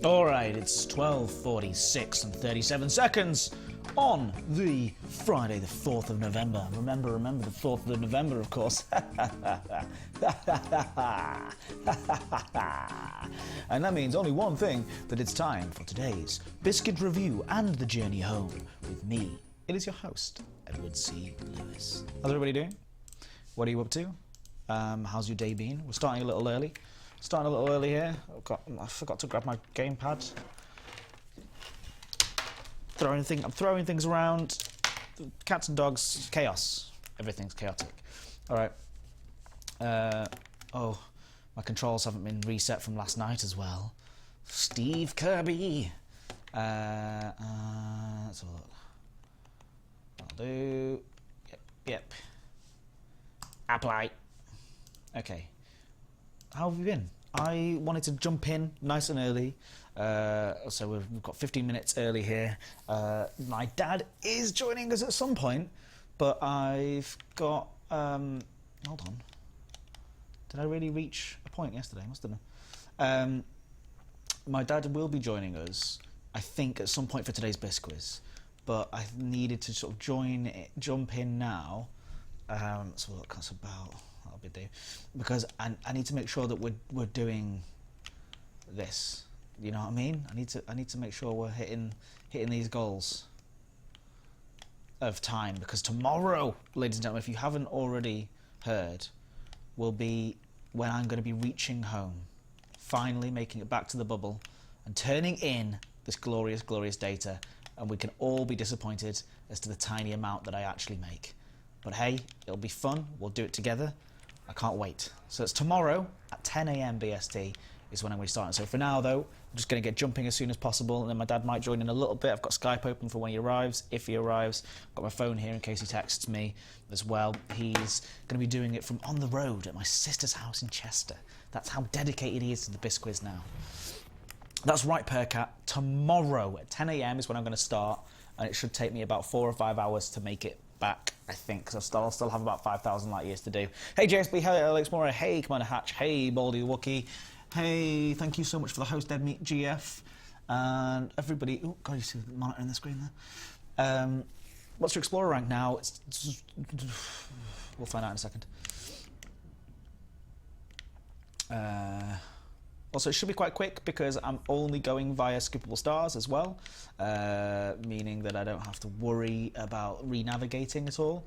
Alright, it's 12:46 and 37 seconds on the Friday the 4th of November. Remember the 4th of November, of course. And that means only one thing, that it's time for today's Biscuit Review and the Journey Home with me. It is your host, Edward C. Lewis. How's everybody doing? What are you up to? How's your day been? We're starting a little early. Here. I forgot to grab my gamepad. I'm throwing things around. Cats and dogs, chaos. Everything's chaotic. All right. Oh, my controls haven't been reset from last night as well. Steve Kirby. Let's have a look. I'll do. Yep. Apply. Okay. How have you been? I wanted to jump in nice and early, so we've got 15 minutes early here. My dad is joining us at some point, but I've got, hold on. Did I really reach a point yesterday? Must have. My dad will be joining us, I think, at some point for today's Biscuits, but I needed to sort of jump in now. So look, that's about. That'll be do, because I need to make sure that we're doing this. You know what I mean? I need to make sure we're hitting these goals of time, because tomorrow, ladies and gentlemen, if you haven't already heard, will be when I'm going to be reaching home, finally making it back to the bubble and turning in this glorious, glorious data, and we can all be disappointed as to the tiny amount that I actually make. But hey, it'll be fun. We'll do it together. I can't wait. So it's tomorrow at 10 a.m. BST is when I'm going to start. So for now, though, I'm just going to get jumping as soon as possible, and then my dad might join in a little bit. I've got Skype open for when he arrives, if he arrives. I've got my phone here in case he texts me as well. He's going to be doing it from on the road at my sister's house in Chester. That's how dedicated he is to the Biscuits now. That's right, Percat. Tomorrow at 10 a.m. is when I'm going to start, and it should take me about 4 or 5 hours to make it back, I think, because I'll still have about 5,000 light years to do. Hey JSB, hey Alex Mora, hey Commander Hatch, hey Baldy Wookie, hey, thank you so much for the host Dead Meat GF, and everybody. Oh God, you see the monitor in the screen there. What's your Explorer rank now? We'll find out in a second. Also, it should be quite quick because I'm only going via skippable stars as well, meaning that I don't have to worry about re-navigating at all,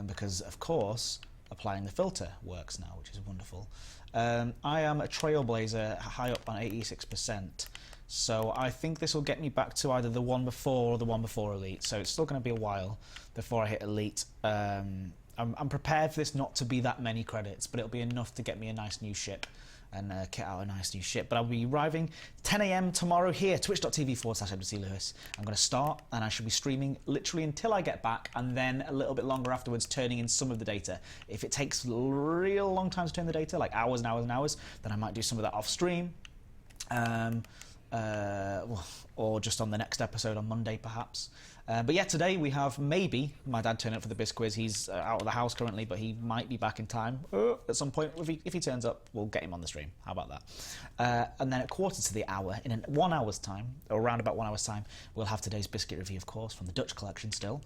because, of course, applying the filter works now, which is wonderful. I am a trailblazer high up on 86%, so I think this will get me back to either the one before or the one before Elite, so it's still going to be a while before I hit Elite. I'm prepared for this not to be that many credits, but it'll be enough to get me a nice new ship and kit out a nice new ship. But I'll be arriving 10 a.m. tomorrow here, twitch.tv/EdwardC Lewis. I'm going to start, and I should be streaming literally until I get back, and then a little bit longer afterwards, turning in some of the data. If it takes a real long time to turn the data, like hours and hours and hours, then I might do some of that off stream. Or just on the next episode on Monday, perhaps. But yeah, today we have maybe my dad turn up for the Biscuits. He's out of the house currently, but he might be back in time at some point. If he turns up, we'll get him on the stream. How about that? And then at quarter to the hour, in 1 hour's time, or around about 1 hour's time, we'll have today's Biscuit review, of course, from the Dutch collection still,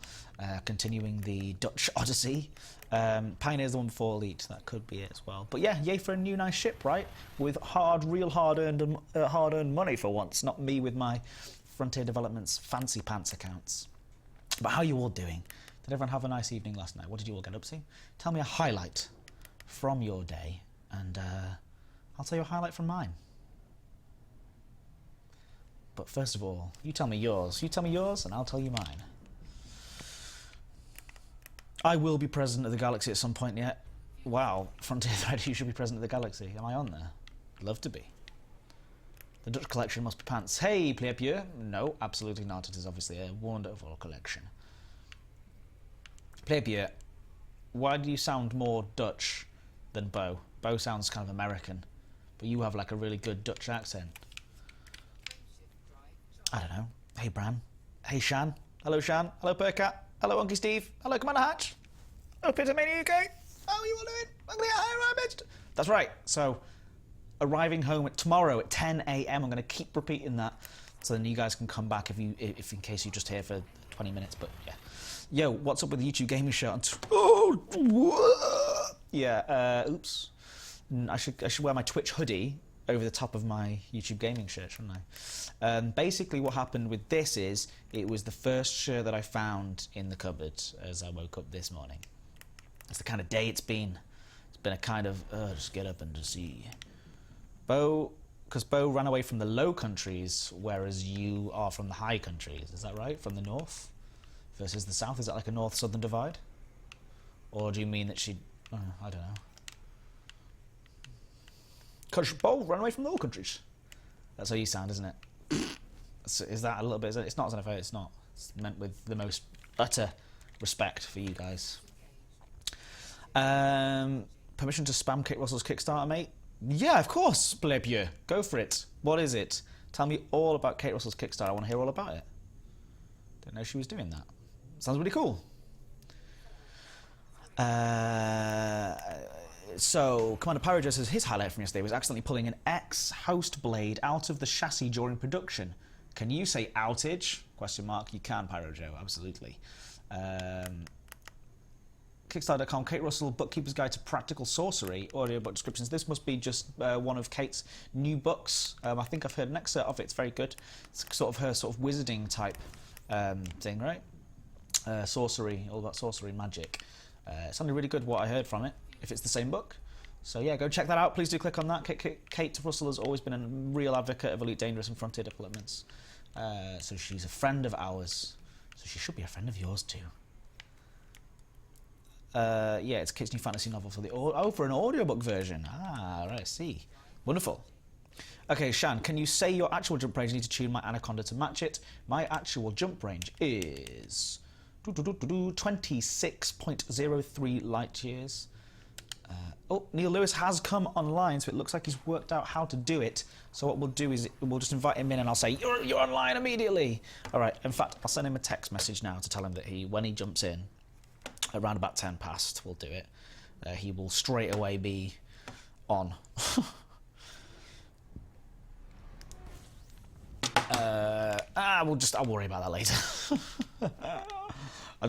continuing the Dutch Odyssey. Pioneer's the one before Elite, that could be it as well. But yeah, yay for a new nice ship, right? With real hard-earned money for once, not me with my Frontier Developments fancy pants accounts. But how are you all doing? Did everyone have a nice evening last night? What did you all get up to? Tell me a highlight from your day, and I'll tell you a highlight from mine. But first of all, you tell me yours. You tell me yours, and I'll tell you mine. I will be president of the galaxy at some point yet. Wow, Frontier Thread, you should be president of the galaxy. Am I on there? I'd love to be. The Dutch collection must be pants. Hey, Play. No, absolutely not. It is obviously a wonderful collection. Play, why do you sound more Dutch than Bo? Bo sounds kind of American, but you have like a really good Dutch accent. I don't know. Hey, Bran. Hey, Shan. Hello, Shan. Hello, Percat. Hello, Unky Steve. Hello, Commander Hatch. Hello, Peter Mania UK. How are you all doing? Ugly at higher bitch. That's right. So, arriving home tomorrow at 10 a.m. I'm going to keep repeating that, so then you guys can come back if in case you're just here for 20 minutes. But yeah, yo, what's up with the YouTube gaming show? Yeah. Oops. I should wear my Twitch hoodie over the top of my YouTube gaming shirt, shouldn't I? Basically, what happened with this is it was the first shirt that I found in the cupboard as I woke up this morning. That's the kind of day it's been. It's been a kind of just get up and just see. Because Bo ran away from the Low Countries, whereas you are from the High Countries. Is that right? From the North versus the South? Is that like a North-Southern divide? Or do you mean that she... I don't know. Because Bo ran away from the Low Countries. That's how you sound, isn't it? Is that a little bit... It's not, it's not. It's meant with the most utter respect for you guys. Permission to spam Kate Russell's Kickstarter, mate? Yeah, of course, Blebieux. Go for it. What is it? Tell me all about Kate Russell's Kickstarter. I want to hear all about it. Didn't know she was doing that. Sounds really cool. So, Commander Pyrojo says his highlight from yesterday was accidentally pulling an X-host blade out of the chassis during production. Can you say outage? Question mark. You can, Pyrojo. Absolutely. Kickstarter.com, Kate Russell, Bookkeeper's Guide to Practical Sorcery, audiobook descriptions. This must be just one of Kate's new books. I think I've heard an excerpt of it. It's very good. It's sort of her sort of wizarding type thing, right? Sorcery, all about sorcery, magic. It sounded really good what I heard from it, if it's the same book. So yeah, go check that out. Please do click on that. Kate Russell has always been a real advocate of Elite Dangerous and Frontier developments. So she's a friend of ours. So she should be a friend of yours too. Yeah, it's Kate's new fantasy novel for for an audiobook version. Ah, right, I see. Wonderful. Okay, Shan, can you say your actual jump range? I need to tune my Anaconda to match it. My actual jump range is 26.03 light years. Neil Lewis has come online, so it looks like he's worked out how to do it. So what we'll do is we'll just invite him in and I'll say, you're online immediately. All right, in fact, I'll send him a text message now to tell him that when he jumps in, around about 10 past, we'll do it. He will straight away be on. I'll worry about that later.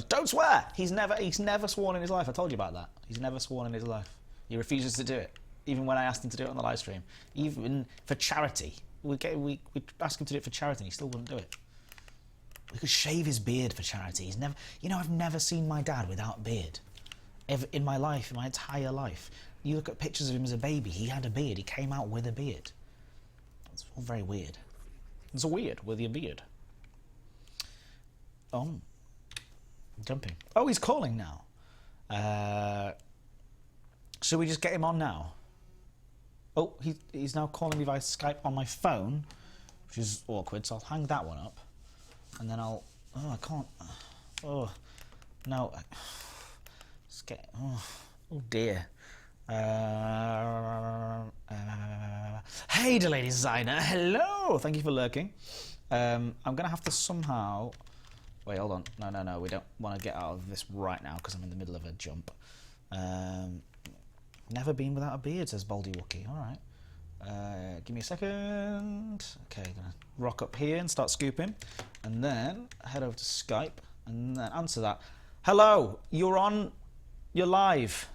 Don't swear. He's never sworn in his life. I told you about that. He's never sworn in his life. He refuses to do it, even when I asked him to do it on the live stream. Even for charity, we asked him to do it for charity, and he still wouldn't do it. We could shave his beard for charity. He's never, I've never seen my dad without a beard, ever in my life, in my entire life. You look at pictures of him as a baby. He had a beard. He came out with a beard. It's all very weird. It's weird with your beard. Oh, jumping. Oh, he's calling now. Should we just get him on now? Oh, he's now calling me via Skype on my phone, which is awkward. So I'll hang that one up. And then I can't. Oh, no. Let's get. Oh dear. Hey, Delaney Designer. Hello. Thank you for lurking. I'm gonna have to somehow. Wait, hold on. No. We don't want to get out of this right now because I'm in the middle of a jump. Never been without a beard, says Baldy Wookie. All right. Give me a second. Okay, gonna rock up here and start scooping, and then head over to Skype and then answer that. Hello, you're live.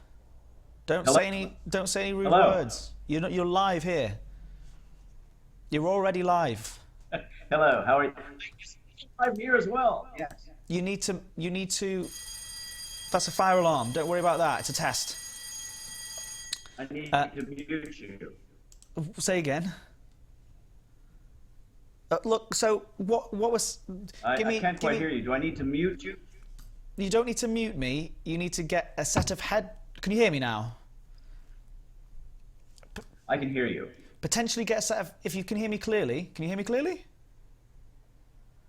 Don't say any rude words. You're live here. You're already live. Hello, how are you? I'm here as well. Yes. You need to. That's a fire alarm. Don't worry about that. It's a test. I need to mute you. Say again. Look, so what was... I can't quite hear you. Do I need to mute you? You don't need to mute me. You need to get a set of head... Can you hear me now? I can hear you. Potentially get a set of... If you can hear me clearly. Can you hear me clearly?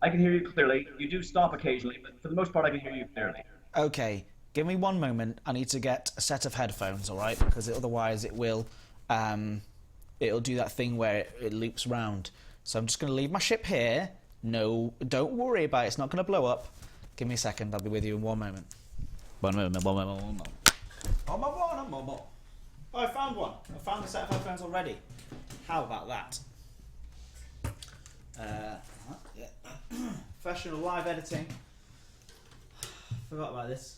I can hear you clearly. You do stop occasionally, but for the most part I can hear you clearly. Okay. Give me 1 moment. I need to get a set of headphones, all right? Because otherwise it will... it'll do that thing where it loops round. So I'm just going to leave my ship here. No, don't worry about it. It's not going to blow up. Give me a second. I'll be with you in 1 moment. 1 moment. Oh, I found one. I found a set of headphones already. How about that? Yeah. Professional live editing. Forgot about this.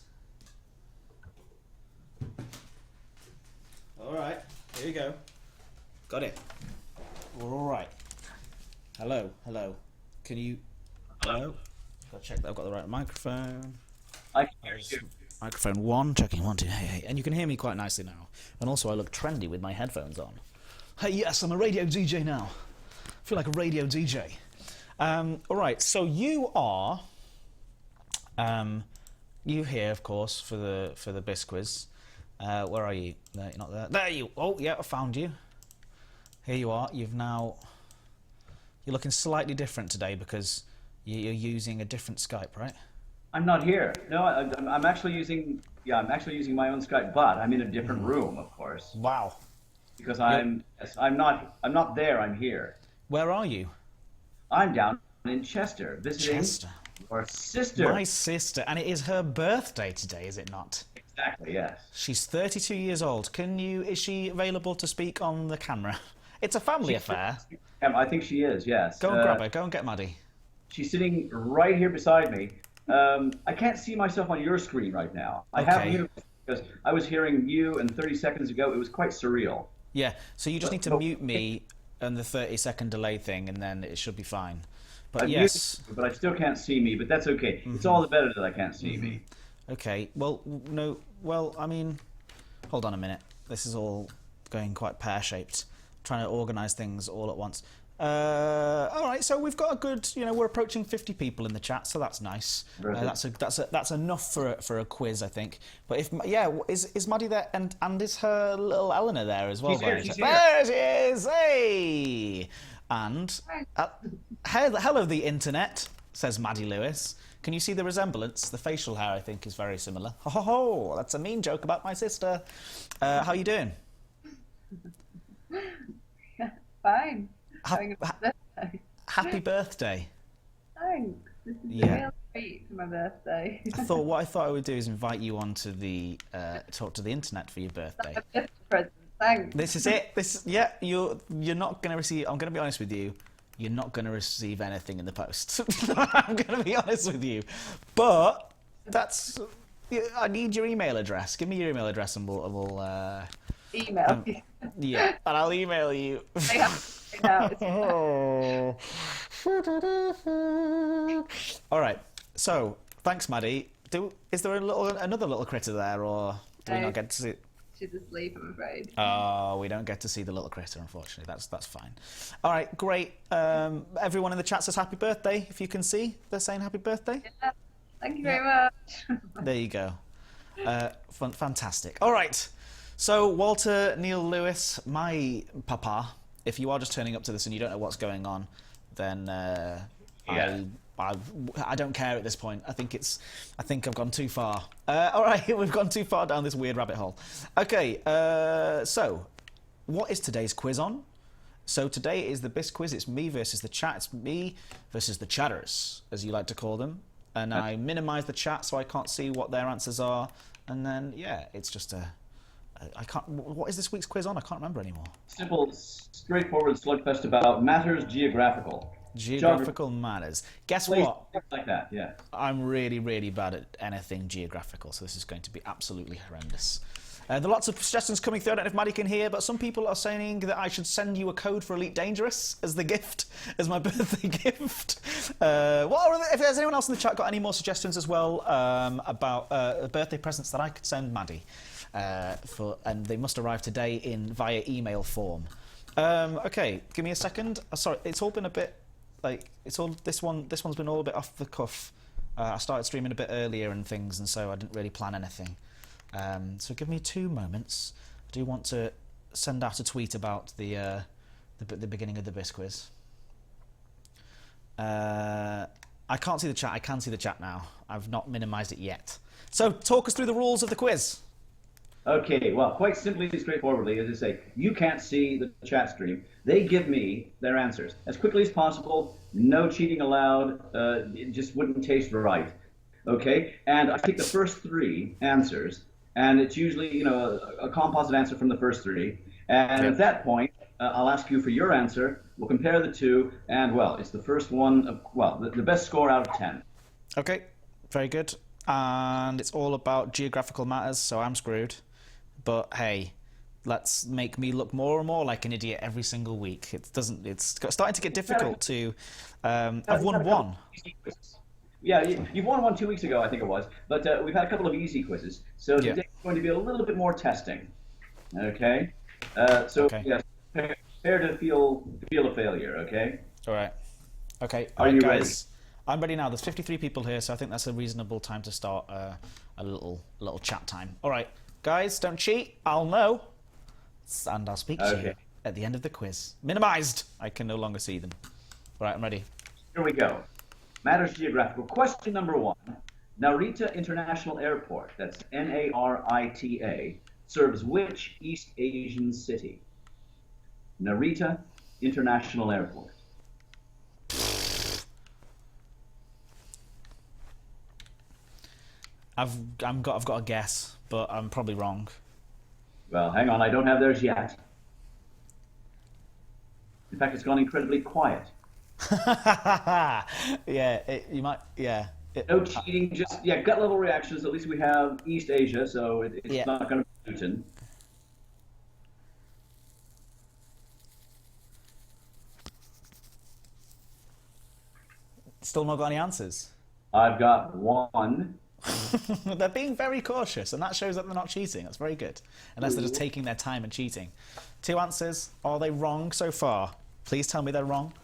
Alright, here you go. Got it. We're alright. Hello, hello. Can you... Hello? Gotta check that I've got the right microphone. I can hear you. Microphone 1, checking 1, 2, hey. And you can hear me quite nicely now. And also I look trendy with my headphones on. Hey, yes, I'm a radio DJ now. I feel like a radio DJ. Alright, so you are... you here, of course, for the Bisquiz. Where are you? No, you're not there. There you... Oh, yeah, I found you. Here you are. You're looking slightly different today because you're using a different Skype, right? I'm not here. No, I'm actually using. Yeah, I'm actually using my own Skype, but I'm in a different room, of course. Wow. Because I'm not there. I'm here. Where are you? I'm down in Chester visiting your sister. My sister, and it is her birthday today, is it not? Exactly. Yes. She's 32 years old. Is she available to speak on the camera? It's a family affair. I think she is. Yes. Go and grab her. Go and get Maddie. She's sitting right here beside me. I can't see myself on your screen right now. I have you because I was hearing you, and 30 seconds ago it was quite surreal. Yeah, so you just need to mute me and the 30-second delay thing, and then it should be fine. But yes. But I still can't see me, but that's okay. It's all the better that I can't see me. Okay, well, no, well, I mean, hold on a minute. This is all going quite pear-shaped. Trying to organise things all at once. All right, so we've got a good, we're approaching 50 people in the chat, so that's nice. That's enough for a quiz, I think. But is Maddie there, and is her little Eleanor there as well? She's here. There she is. Hey, and hello, the internet, says Maddie Lewis. Can you see the resemblance? The facial hair, I think, is very similar. Ho, that's a mean joke about my sister. How you doing? Fine. Happy birthday. Thanks. This is Yeah. real treat for my birthday. What I thought I would do is invite you on to the talk to the internet for your birthday. That's a gift present. Thanks. This is it. You're not going to receive. I'm going to be honest with you. You're not going to receive anything in the post. I'm going to be honest with you. But I need your email address. Give me your email address and we'll Email. yeah, and I'll email you. All right. So thanks, Maddie. Is there another little critter there, or do we not get to see it? She's asleep, I'm afraid. Oh, we don't get to see the little critter, unfortunately. That's fine. All right, great. Everyone in the chat says happy birthday. If you can see, they're saying happy birthday. Yeah. Thank you very much. There you go. Fantastic. All right. So, Walter Neil Lewis, my papa, if you are just turning up to this and you don't know what's going on, then I don't care at this point. I think I've gone too far. All right, we've gone too far down this weird rabbit hole. Okay, so what is today's quiz on? So today is the Bisquiz. It's me versus the chat. It's me versus the chatters, as you like to call them. And I minimise the chat so I can't see what their answers are. And then, it's just I can't. What is this week's quiz on? I can't remember anymore. Simple, straightforward slugfest about matters geographical. Geographical matters. Guess what? Like that, yeah. I'm really, really bad at anything geographical, so this is going to be absolutely horrendous. There are lots of suggestions coming through. I don't know if Maddie can hear, but some people are saying that I should send you a code for Elite Dangerous as the gift, as my birthday gift. If there's anyone else in the chat got any more suggestions as well about birthday presents that I could send Maddie, and they must arrive today via email form. Okay, give me a second. Sorry, it's all been a bit this one's been all a bit off the cuff. I started streaming a bit earlier and things, and so I didn't really plan anything. So give me 2 moments. I do want to send out a tweet about the beginning of the Bisquiz. I can't see the chat. I can see the chat now. I've not minimised it yet. So talk us through the rules of the quiz. Okay, well, quite simply and straightforwardly, as I say, you can't see the chat stream. They give me their answers as quickly as possible. No cheating allowed. It just wouldn't taste right. Okay, and I take the first 3 answers, and it's usually a composite answer from the first 3. And at that point, I'll ask you for your answer. We'll compare the two, and well, it's the first one of the best score out of 10. Okay, very good. And it's all about geographical matters, so I'm screwed. But hey, let's make me look more and more like an idiot every single week. It's starting to get difficult to. I've won one. Yeah, you've won one 2 weeks ago, I think it was. But we've had a couple of easy quizzes, so today's going to be a little bit more testing. Okay. Yes, prepare to feel a failure. Okay. All right. Okay. Are you guys, ready? I'm ready now. There's 53 people here, so I think that's a reasonable time to start a little chat time. All right, guys, don't cheat. I'll know, and I'll speak to you at the end of the quiz. Minimized. I can no longer see them. All right, I'm ready. Here we go. Matters geographical. Question number 1. Narita International Airport, that's Narita, serves which East Asian city? Narita International Airport. I've got a guess, but I'm probably wrong. Well, hang on, I don't have theirs yet. In fact, it's gone incredibly quiet. You might. Yeah. No cheating, just gut level reactions. At least we have East Asia, so it's not going to be Newton. Still not got any answers. I've got one. They're being very cautious, and that shows that they're not cheating. That's very good. Unless they're just taking their time and cheating. 2 answers. Are they wrong so far? Please tell me they're wrong.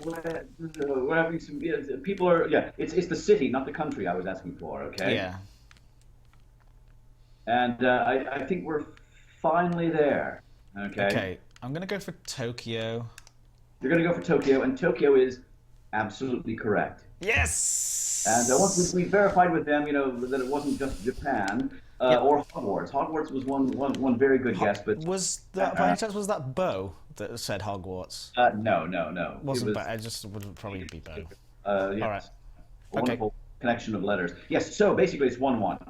We're having some people are it's the city, not the country I was asking for. Okay. Yeah. And I think we're finally there. Okay. Okay. I'm gonna go for Tokyo. You're gonna go for Tokyo, and Tokyo is absolutely correct. Yes. And once we verified with them, that it wasn't just Japan or Hogwarts. Hogwarts was one very good guess, but was that by any chance was that Bo that said Hogwarts? No. Wasn't Bo. I just would probably be Bo. Yes. All right. A wonderful connection of letters. Yes. So basically, it's 1-1.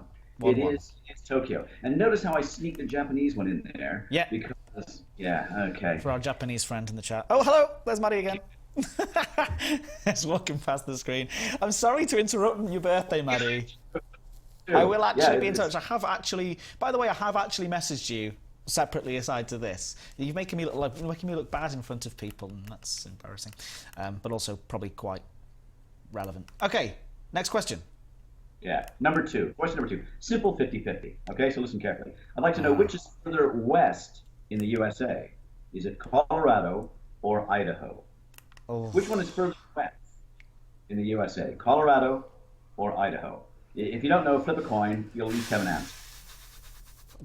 It's Tokyo. And notice how I sneaked the Japanese one in there. Yeah. Because okay. For our Japanese friend in the chat. Oh, hello. There's Maddie again. It's walking past the screen. I'm sorry to interrupt your birthday, Maddie. I will actually be in touch. By the way, I have actually messaged you separately aside to this. You're making me look bad in front of people, and that's embarrassing, but also probably quite relevant. Okay, next question. Yeah, question number 2. Simple 50-50. Okay, so listen carefully. I'd like to know which is further west in the USA. Is it Colorado or Idaho? Oh. Which one is further west in the USA? Colorado or Idaho? If you don't know, flip a coin. You'll at least have an answer.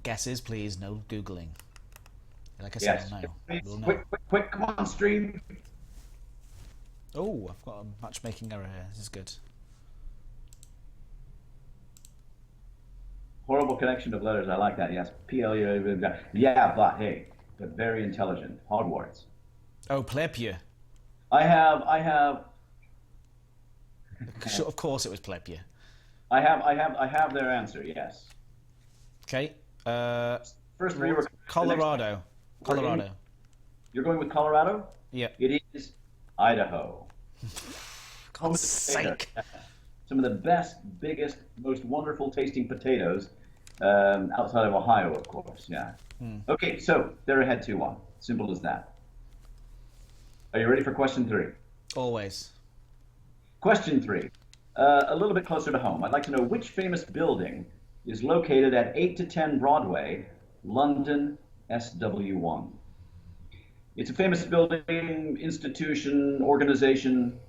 Guesses, please. No Googling. Like I said, Yes. Quick, come on, stream. Oh, I've got a matchmaking error here. This is good. Horrible connection of letters. I like that. Yes. Yeah, but hey, but very intelligent. Hogwarts. Oh, Plepia. I have. Of course, it was Plepia. I have their answer. Yes. Okay. First three were Colorado. Colorado. You're going with Colorado? Yeah. It is Idaho. God's sake. Some of the best, biggest, most wonderful tasting potatoes outside of Ohio, of course. Yeah. Okay, so they're ahead 2-1. Simple as that. Are you ready for question 3? Always. Question 3. A little bit closer to home. I'd like to know which famous building is located at 8-10 Broadway, London, SW1. It's a famous building, institution, organization.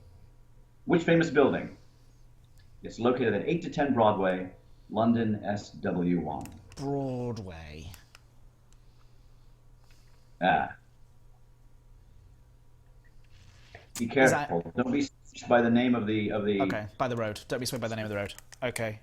Which famous building? It's located at 8-10 Broadway, London, SW1. Broadway. Be careful. Don't be swayed by the name of the. Okay, by the road. Don't be swayed by the name of the road. Okay.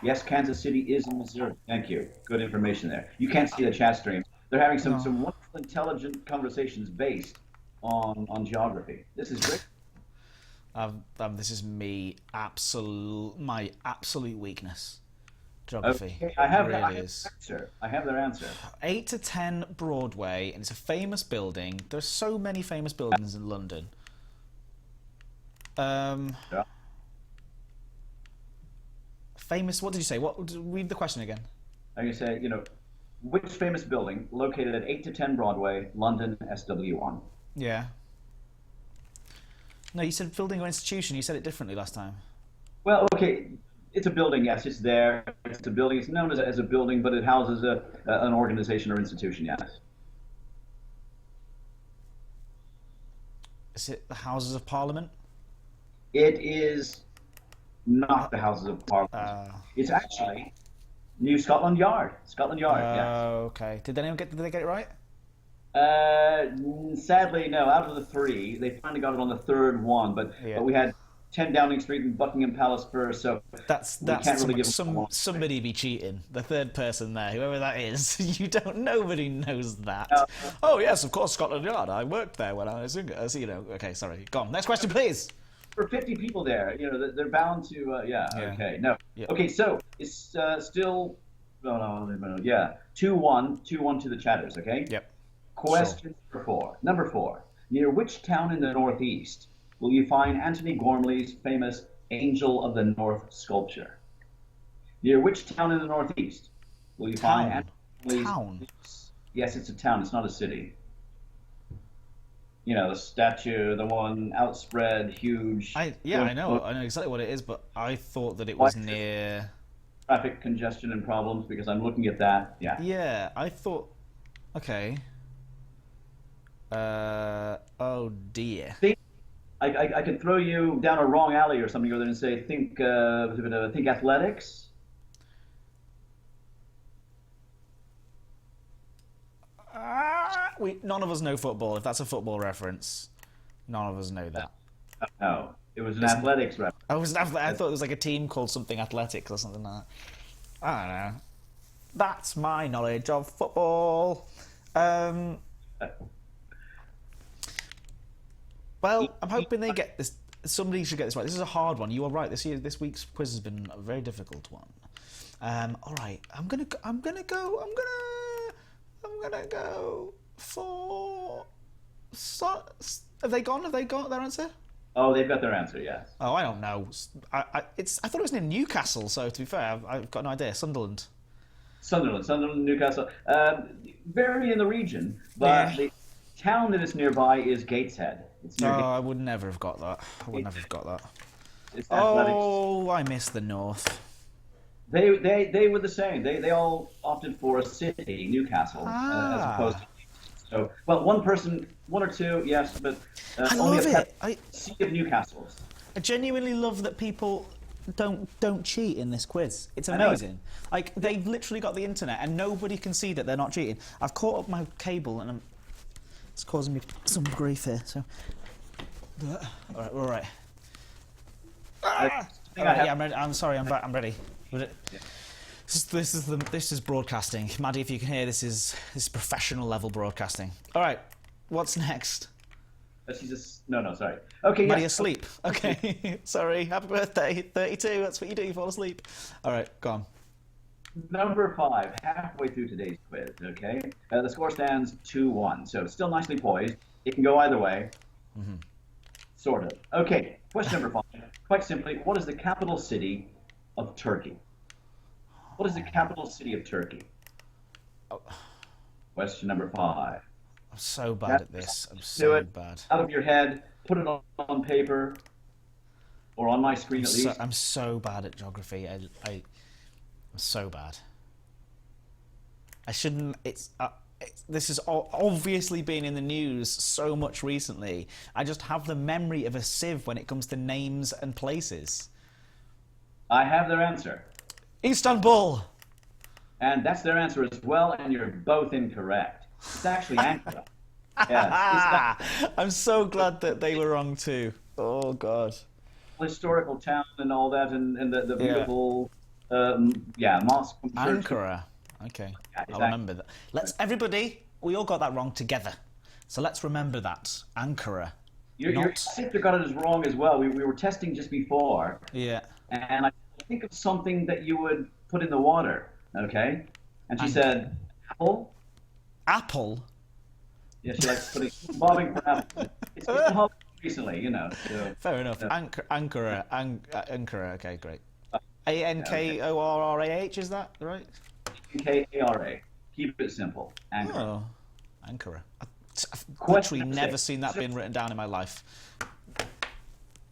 Yes, Kansas City is in Missouri. Thank you. Good information there. You can't see the chat stream. They're having some wonderful, intelligent conversations based on geography. This is great. This is my absolute weakness. Geography. Okay, I have It their really is. answer. I have their answer. 8 to 10 Broadway, and it's a famous building. There's so many famous buildings in London. Yeah. Famous. What did you say? Read the question again. I'm going to say, which famous building located at 8 to 10 Broadway, London, SW1? Yeah. No, you said building or institution. You said it differently last time. Well, okay, it's a building. Yes, it's there. It's a building. It's known as a building, but it houses an organization or institution. Yes. Is it the Houses of Parliament? It is not the Houses of Parliament. It's actually New Scotland Yard. Scotland Yard. Yes. Okay. Did they get it right? Sadly, no. Out of the 3, they finally got it on the 3rd one, but we had 10 Downing Street and Buckingham Palace first, so that's can't really give somebody be cheating. The third person there, whoever that is, nobody knows that. Oh yes, of course, Scotland Yard. I worked there when I was younger. Okay, sorry. Go on. Next question, please. For 50 people there, they're bound to. Okay. No. Yep. Okay. So it's still. No. Yeah. 2-1 to the chatters. Okay. Yep. Question number 4. Near which town in the Northeast will you find Anthony Gormley's famous Angel of the North sculpture? Near which town in the Northeast will you find Anthony Gormley's... Town? Yes, it's a town. It's not a city. The statue, the one outspread, huge... I know exactly what it is, but I thought that it was near... Traffic congestion and problems, because I'm looking at that. Yeah. Yeah, I thought... Okay. Oh dear. I could throw you down a wrong alley or something, other than say think athletics. None of us know football. If that's a football reference, none of us know that. No, it was an athletics reference. I thought it was like a team called something athletics or something like that. I don't know. That's my knowledge of football. Well, I'm hoping they get this. Somebody should get this right. This is a hard one. You are right. This week's quiz has been a very difficult one. All right. I'm gonna go for. Have they gone? Have they got their answer? Oh, they've got their answer. Yes. Oh, I don't know. I thought it was near Newcastle. So to be fair, I've got no idea. Sunderland, Newcastle. Very in the region, but the town that is nearby is Gateshead. I would never have got that. It's I miss the North. They were the same. They all opted for a city, Newcastle, as opposed to. So, well, one or two, yes, but I only love it. sea of Newcastles. I genuinely love that people don't cheat in this quiz. It's amazing. Like, they've literally got the internet and nobody can see that they're not cheating. I've caught up my cable and it's causing me some grief here. So, all right, we're all right. I'm ready. I'm sorry. I'm back. I'm ready. This is broadcasting. Maddie, if you can hear, this is professional level broadcasting. All right, what's next? No, sorry. Okay, Maddie asleep. Okay, sorry. Happy birthday, 32. That's what you do. You fall asleep. All right, go on. Number 5, halfway through today's quiz. Okay, the score stands 2-1, so it's still nicely poised. It can go either way. Mm-hmm. Sort of. Okay, question number 5. Quite simply, what is the capital city of Turkey? What is the capital city of Turkey? Oh. Question number 5. I'm so bad at this. I'm so bad. Out of your head, put it on paper, or on my screen at least. I'm so bad at geography. I'm so bad. I shouldn't. This has obviously been in the news so much recently. I just have the memory of a sieve when it comes to names and places. I have their answer. Istanbul. And that's their answer as well, and you're both incorrect. It's actually Ankara. Yes, I'm so glad that they were wrong too. Oh God. Historical town and all that, and the beautiful, mosque. Ankara. Okay, yeah, exactly. I'll remember that. Everybody, we all got that wrong together. So let's remember that. Ankara. Your sister got it as wrong as well. We were testing just before. Yeah. And I think of something that you would put in the water, okay? And she said, apple. Apple? Yeah, she likes bobbing for apples. It's been hot recently, you know. So, Fair enough. Ankara. Okay, great. Ankorrah, is that right? Ankara. Keep it simple. Ankara. Oh, Ankara. I've literally never seen that being written down in my life.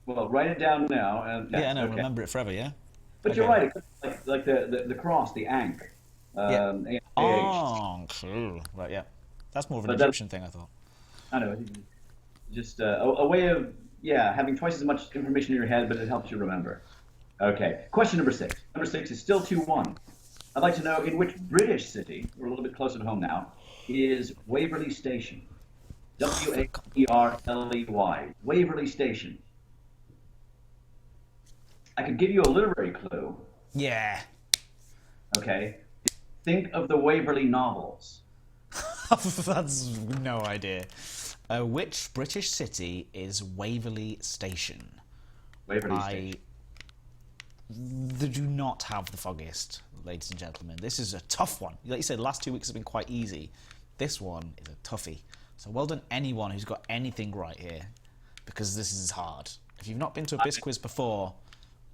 Well, write it down now. And, yeah, no, remember it forever, yeah? But you're right, like the cross, the Ankh. Cool. Right, yeah. That's more of an Egyptian thing, I thought. I know. Just a way of, having twice as much information in your head, but it helps you remember. Okay, question number 6. Number 6 is still 2-1. I'd like to know in which British city, we're a little bit closer to home now, is Waverley Station? Waverley. Waverley Station. I could give you a literary clue. Yeah. Okay. Think of the Waverley novels. That's no idea. Which British city is Waverley Station? Waverley Station. They do not have the foggiest, ladies and gentlemen. This is a tough one. Like you said, the last 2 weeks have been quite easy. This one is a toughie. So well done anyone who's got anything right here, because this is hard. If you've not been to a Bisquiz before,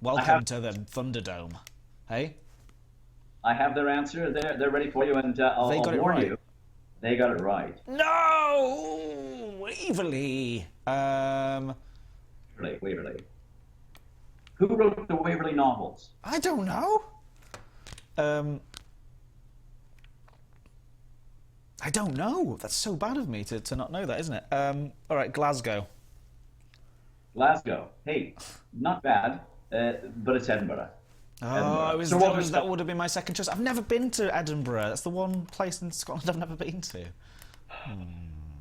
welcome to the Thunderdome. Hey? I have their answer. They're ready for you, and I'll warn you. They got it right. No! Waverley. Waverley. Who wrote the Waverley novels? I don't know. I don't know. That's so bad of me to not know that, isn't it? All right, Glasgow. Glasgow. Hey, not bad, but it's Edinburgh. Oh, that would have been my second choice. I've never been to Edinburgh. That's the one place in Scotland I've never been to.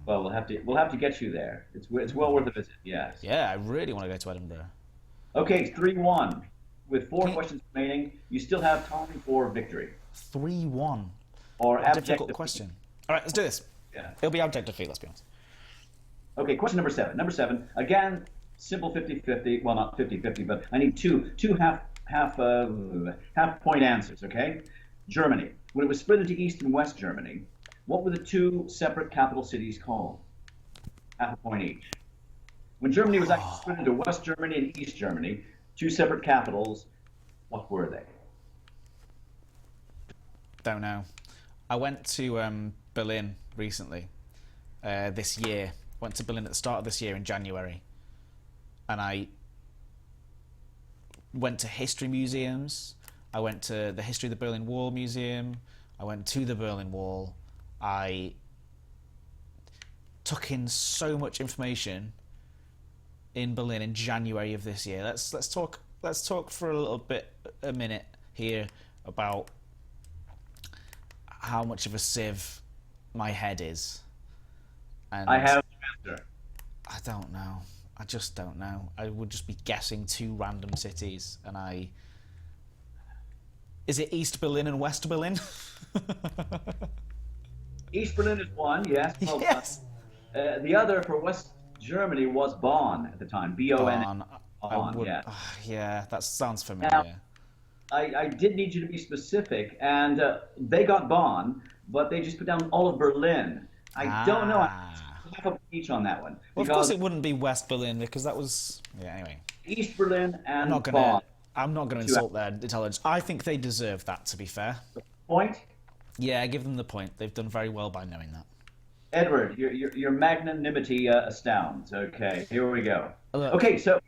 Well, we'll have to get you there. It's well worth a visit. Yes. Yeah, I really want to go to Edinburgh. Okay, 3-1. With 4 questions remaining, you still have time for victory. 3-1. Or abject difficult defeat. Question. All right, let's do this. Yeah. It'll be abject defeat. Let's be honest. Okay, question number 7. Number 7. Again, simple 50-50. Well, not 50-50, but I need two half point answers. Okay. Germany. When it was split into East and West Germany, what were the 2 separate capital cities called? Half a point each. When Germany was actually split into West Germany and East Germany, 2 separate capitals, what were they? Don't know. I went to Berlin recently, this year. Went to Berlin at the start of this year in January. And I went to history museums. I went to the History of the Berlin Wall Museum. I went to the Berlin Wall. I took in so much information in Berlin in January of this year. Let's talk for a minute here about how much of a sieve my head is. And I have the answer. I don't know. I just don't know. I would just be guessing 2 random cities, and Is it East Berlin and West Berlin? East Berlin is one, yes. Well, yes. The other for West Germany was Bonn at the time. B-O-N. Bonn, yeah. Yeah, that sounds familiar. Now, I did need you to be specific, and they got Bonn, but they just put down all of Berlin. I don't know. Half a each on that one. Well, of course it wouldn't be West Berlin, because that was... Yeah, anyway. East Berlin and Bonn. I'm not going to insult their intelligence. I think they deserve that, to be fair. Point? Yeah, give them the point. They've done very well by knowing that. Edward, your magnanimity astounds. Okay, here we go. Look, okay, so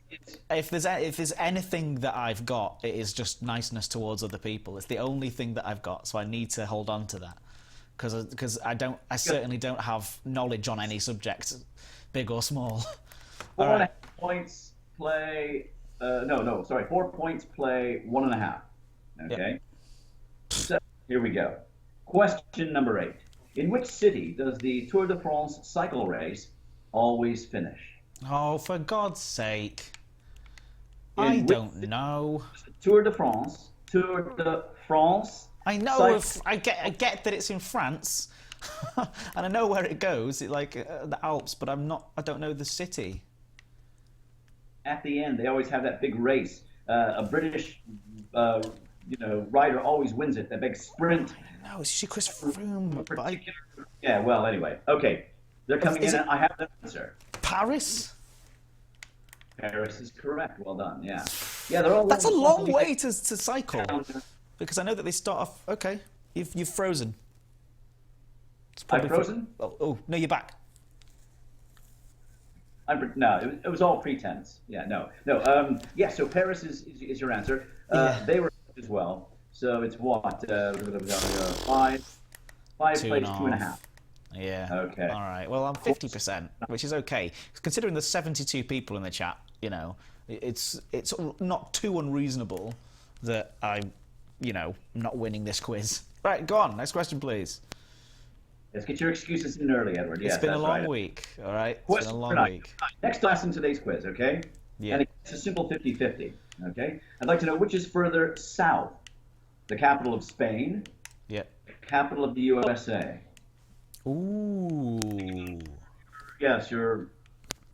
if there's anything that I've got, it is just niceness towards other people. It's the only thing that I've got, so I need to hold on to that, because I certainly don't have knowledge on any subject, big or small. 4.5 points play. 4 points play 1.5. Okay. Yep. So here we go. Question number 8. In which city does the Tour de France cycle race always finish? Oh, for God's sake. I don't know. Tour de France. I know. I get that it's in France, and I know where it goes. The Alps, but I don't know the city. At the end, they always have that big race. A British rider always wins it. The big sprint. No, it's usually Chris Froome. But Yeah. Well, anyway. Okay. They're coming in. And I have the answer. Paris? Paris is correct. Well done. Yeah. Yeah. They're all. That's a long way to cycle. Because I know that they start off. Okay, you've frozen. I've frozen. Oh no, you're back. No, it was all pretense. Yeah, no. Yeah, so Paris is your answer. They were as well. So it's what? 5 plays 2.5. Yeah. Okay. All right. Well, I'm 50%, which is okay. Considering there's 72 people in the chat, it's not too unreasonable that I'm, not winning this quiz. Right, go on. Next question, please. Let's get your excuses in early, Edward. Yes, it's been a long right. week, all right? It's been a long week. Next class in today's quiz, okay? Yeah. And it's a simple 50-50, okay? I'd like to know which is further south, the capital of Spain, the capital of the USA. Ooh. Yes, your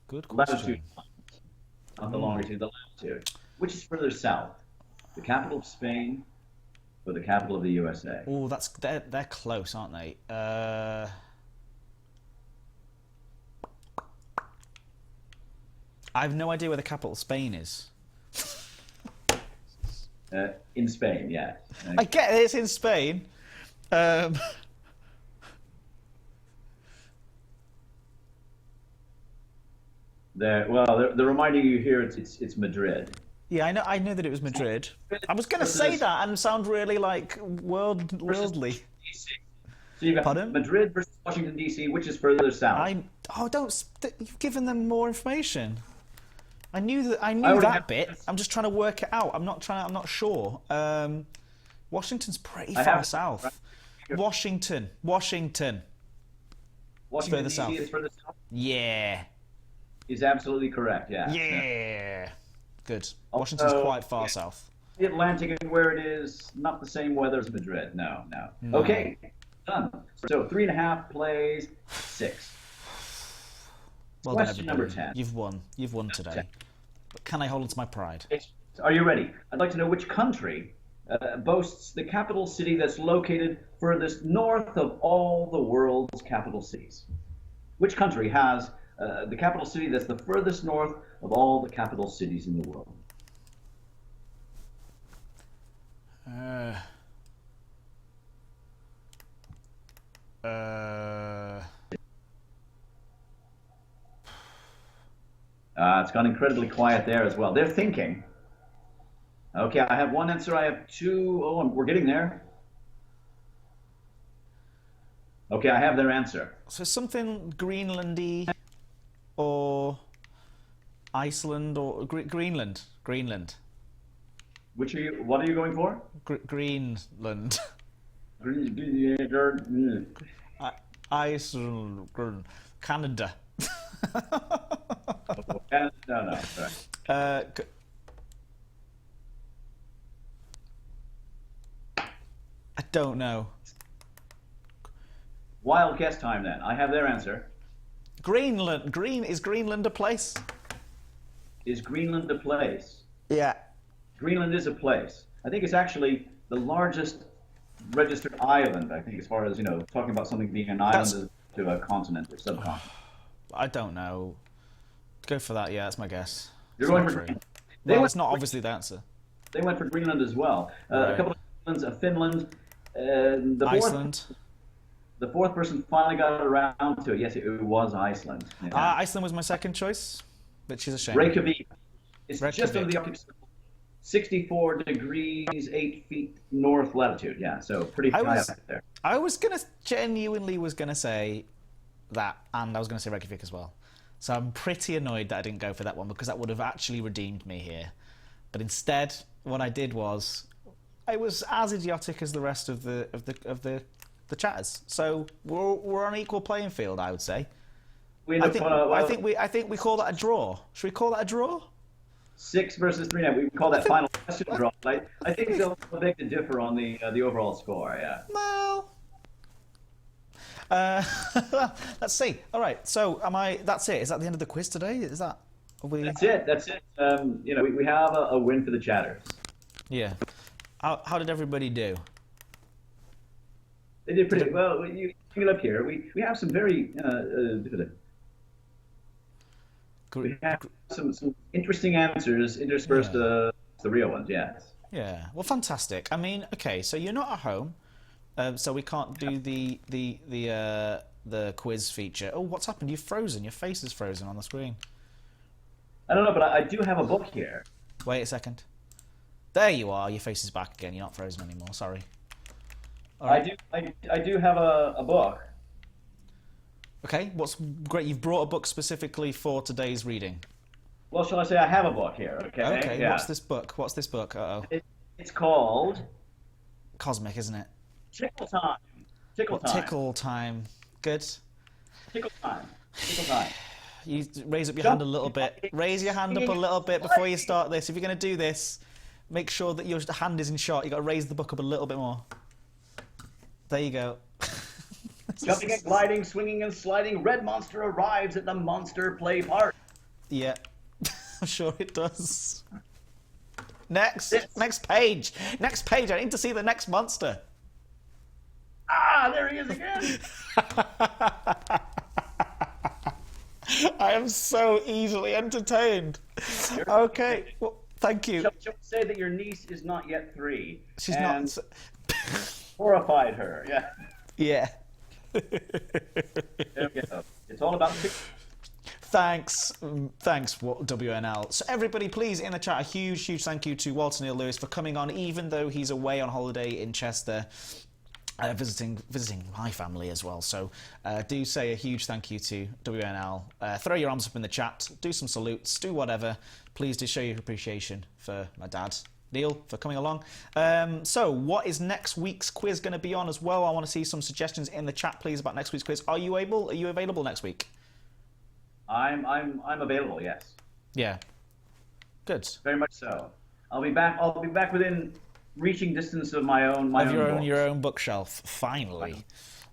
good question. Latitude, not the longitude, the latitude. Which is further south, the capital of Spain or the capital of the USA? Oh, they're close, aren't they? I have no idea where the capital of Spain is. In Spain, yeah. I get it, it's in Spain. They're reminding you here it's Madrid. Yeah, I know that it was Madrid. I was going to say that and sound really like worldly. So you've got Pardon? Madrid versus Washington D.C. Which is further south? You've given them more information. I knew that bit. I'm just trying to work it out. I'm not sure. Washington's pretty far south. Right? Washington. Washington Further D.C. south. is further south. Yeah. Is absolutely correct. Yeah. Yeah. Good. Washington's quite far south. The Atlantic and where it is, not the same weather as Madrid. No. Okay, done. So 3.5 plays 6. Well Question done, number 10. You've won. You've won today. But can I hold on to my pride? Are you ready? I'd like to know which country boasts the capital city that's located furthest north of all the world's capital cities. Which country has the capital city that's the furthest north of all the capital cities in the world? It's gone incredibly quiet there as well. They're thinking. Okay, I have one answer. I have two. Oh, we're getting there. Okay, I have their answer. So something Greenlandy or Iceland or Greenland. Greenland. Which are you? What are you going for? Greenland. Iceland. Canada. No. Right. I don't know. Wild guess time then. I have their answer. Greenland. Is Greenland a place? Is Greenland a place? Yeah. Greenland is a place. I think it's actually the largest registered island, I think, as far as, talking about something being an island to a continent or subcontinent. I don't know. Go for that, yeah, that's my guess. You're going for Greenland. Well, it's not obviously the answer. They went for Greenland as well. Right. A couple of islands, Finland. Iceland. The fourth person finally got around to it. Yes, it was Iceland. Yeah. Iceland was my second choice, which is a shame. Reykjavik. It's just over the Arctic Circle. 64 degrees, 8 feet north latitude. Yeah, so pretty high up there. I was genuinely going to say that, and I was going to say Reykjavik as well. So I'm pretty annoyed that I didn't go for that one, because that would have actually redeemed me here. But instead, what I did was, I was as idiotic as the rest of the chatters. So we're on an equal playing field, I would say. I think we call that a draw. Should we call that a draw? 6 versus 3 now. We call that final question draw. I think they'll beg to differ on the overall score. Yeah. Well. Let's see. All right. So that's it. Is that the end of the quiz today? Is that? That's it. We have a win for the chatters. Yeah. How did everybody do? They did pretty well. You bring it up here. We have some very we have some interesting answers interspersed the real ones. Yes. Yeah. Well, fantastic. I mean, okay, so you're not at home, so we can't do the quiz feature. Oh, what's happened? You've frozen. Your face is frozen on the screen. I don't know, but I do have a book here. Wait a second. There you are. Your face is back again. You're not frozen anymore. Sorry. All right. I do have a book. Okay. What's great? You've brought a book specifically for today's reading. Well, shall I say I have a book here? Okay. Okay. Yeah. What's this book? What's this book? Uh-oh. It's called Cosmic, isn't it? Tickle Time. Tickle Time. Tickle Time. Good. Tickle Time. Tickle Time. You raise up your hand a little bit. Raise your hand up a little bit before you start this. If you're going to do this, make sure that your hand is in shot. You've got to raise the book up a little bit more. There you go. Jumping and gliding, swinging and sliding, Red Monster arrives at the Monster Play Park. Yeah, I'm sure it does. Next page. Next page. I need to see the next monster. Ah, there he is again. I am so easily entertained. Okay, well, thank you. Shall we say that your niece is not yet 3? She's not. Horrified her. Yeah. Yeah. There we go. It's all about. Thanks, WNL. So everybody, please, in the chat, a huge thank you to Walter Neil Lewis for coming on, even though he's away on holiday in Chester. Visiting my family as well. So do say a huge thank you to WNL. Throw your arms up in the chat, do some salutes, do whatever. Please do show your appreciation for my dad, Neil, for coming along. So what is next week's quiz going to be on as well? I want to see some suggestions in the chat, please, about next week's quiz. Are you available next week? I'm available. Yes. Yeah. Good. Very much so. I'll be back within reaching distance of your own bookshelf. Finally,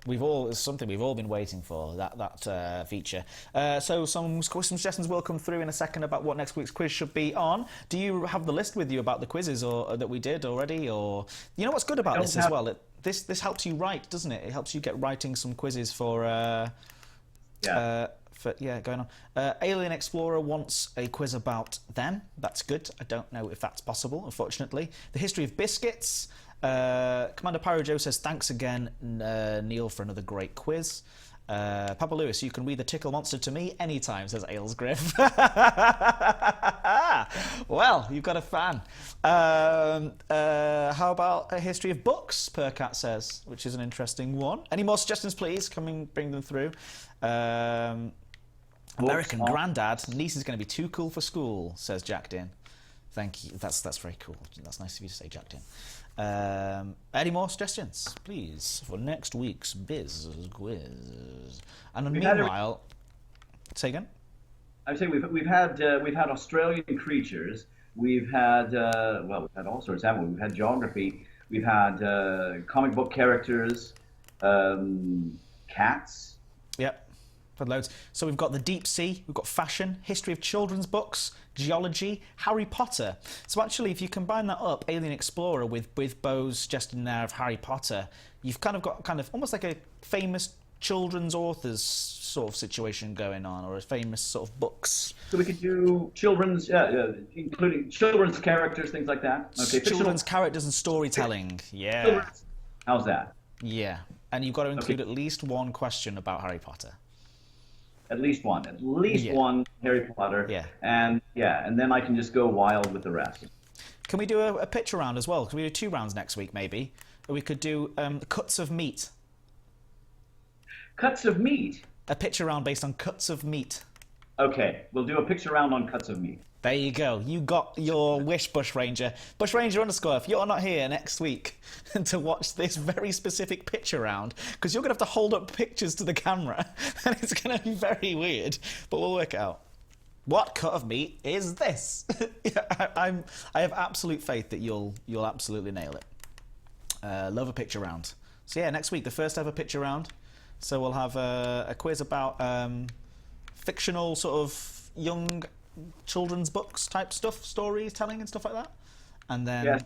it's something we've all been waiting for, that feature. So some suggestions will come through in a second about what next week's quiz should be on. Do you have the list with you about the quizzes or that we did already? Or you know what's good about this as well? This helps you write, doesn't it? It helps you get writing some quizzes for going on. Alien Explorer wants a quiz about them. That's good. I don't know if that's possible, unfortunately. The history of biscuits. Commander Pyro Joe says, thanks again, Neil, for another great quiz. Papa Lewis, you can read the tickle monster to me anytime, says Aylesgriff. Well, you've got a fan. How about a history of books, Percat says, which is an interesting one. Any more suggestions, please? Bring them through. American Grandad, niece is going to be too cool for school, says Jack Din. Thank you. That's very cool. That's nice of you to say, Jack Din. Any more suggestions, please, for next week's Biz Quiz? And meanwhile, say again. I would say we've had Australian creatures. We've had we've had all sorts, haven't we? We've had geography. We've had comic book characters, cats. Yep. Loads. So we've got the deep sea, we've got fashion, history of children's books, geology, Harry Potter. So actually, if you combine that up, Alien Explorer with Bo's suggestion there of Harry Potter, you've kind of got almost like a famous children's authors sort of situation going on, or a famous sort of books. So we could do children's, including children's characters, things like that. Okay, children's characters and storytelling. Yeah. How's that? Yeah, and you've got to include at least one question about Harry Potter. At least one Harry Potter. Yeah. And then I can just go wild with the rest. Can we do a picture round as well? Can we do 2 rounds next week, maybe? Or we could do cuts of meat. Cuts of meat? A picture round based on cuts of meat. Okay, we'll do a picture round on cuts of meat. There you go. You got your wish, Bush Ranger. Bush Ranger _ if you're not here next week to watch this very specific picture round, because you're going to have to hold up pictures to the camera, and it's going to be very weird, but we'll work it out. What cut of meat is this? I have absolute faith that you'll absolutely nail it. Love a picture round. So yeah, next week, the first ever picture round. So we'll have a quiz about fictional sort of young children's books type stuff, stories telling and stuff like that. And then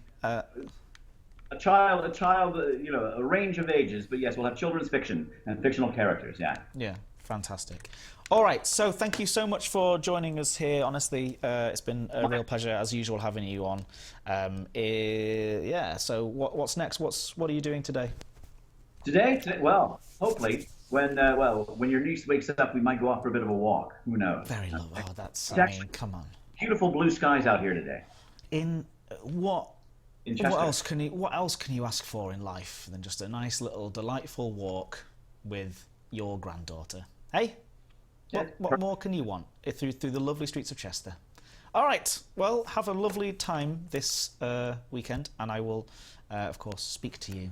a child, a range of ages. But yes, we'll have children's fiction and fictional characters. Yeah. Yeah, fantastic. All right, so thank you so much for joining us here. Honestly, it's been a real pleasure as usual having you on. Yeah. So what's next? What are you doing today? Today, well, hopefully, when your niece wakes up, we might go off for a bit of a walk. Who knows? Very low. Oh, I mean, come on. Beautiful blue skies out here today. In what? In Chester. What else can you ask for in life than just a nice little delightful walk with your granddaughter? Hey, what more can you want through the lovely streets of Chester? All right. Well, have a lovely time this weekend, and I will, of course, speak to you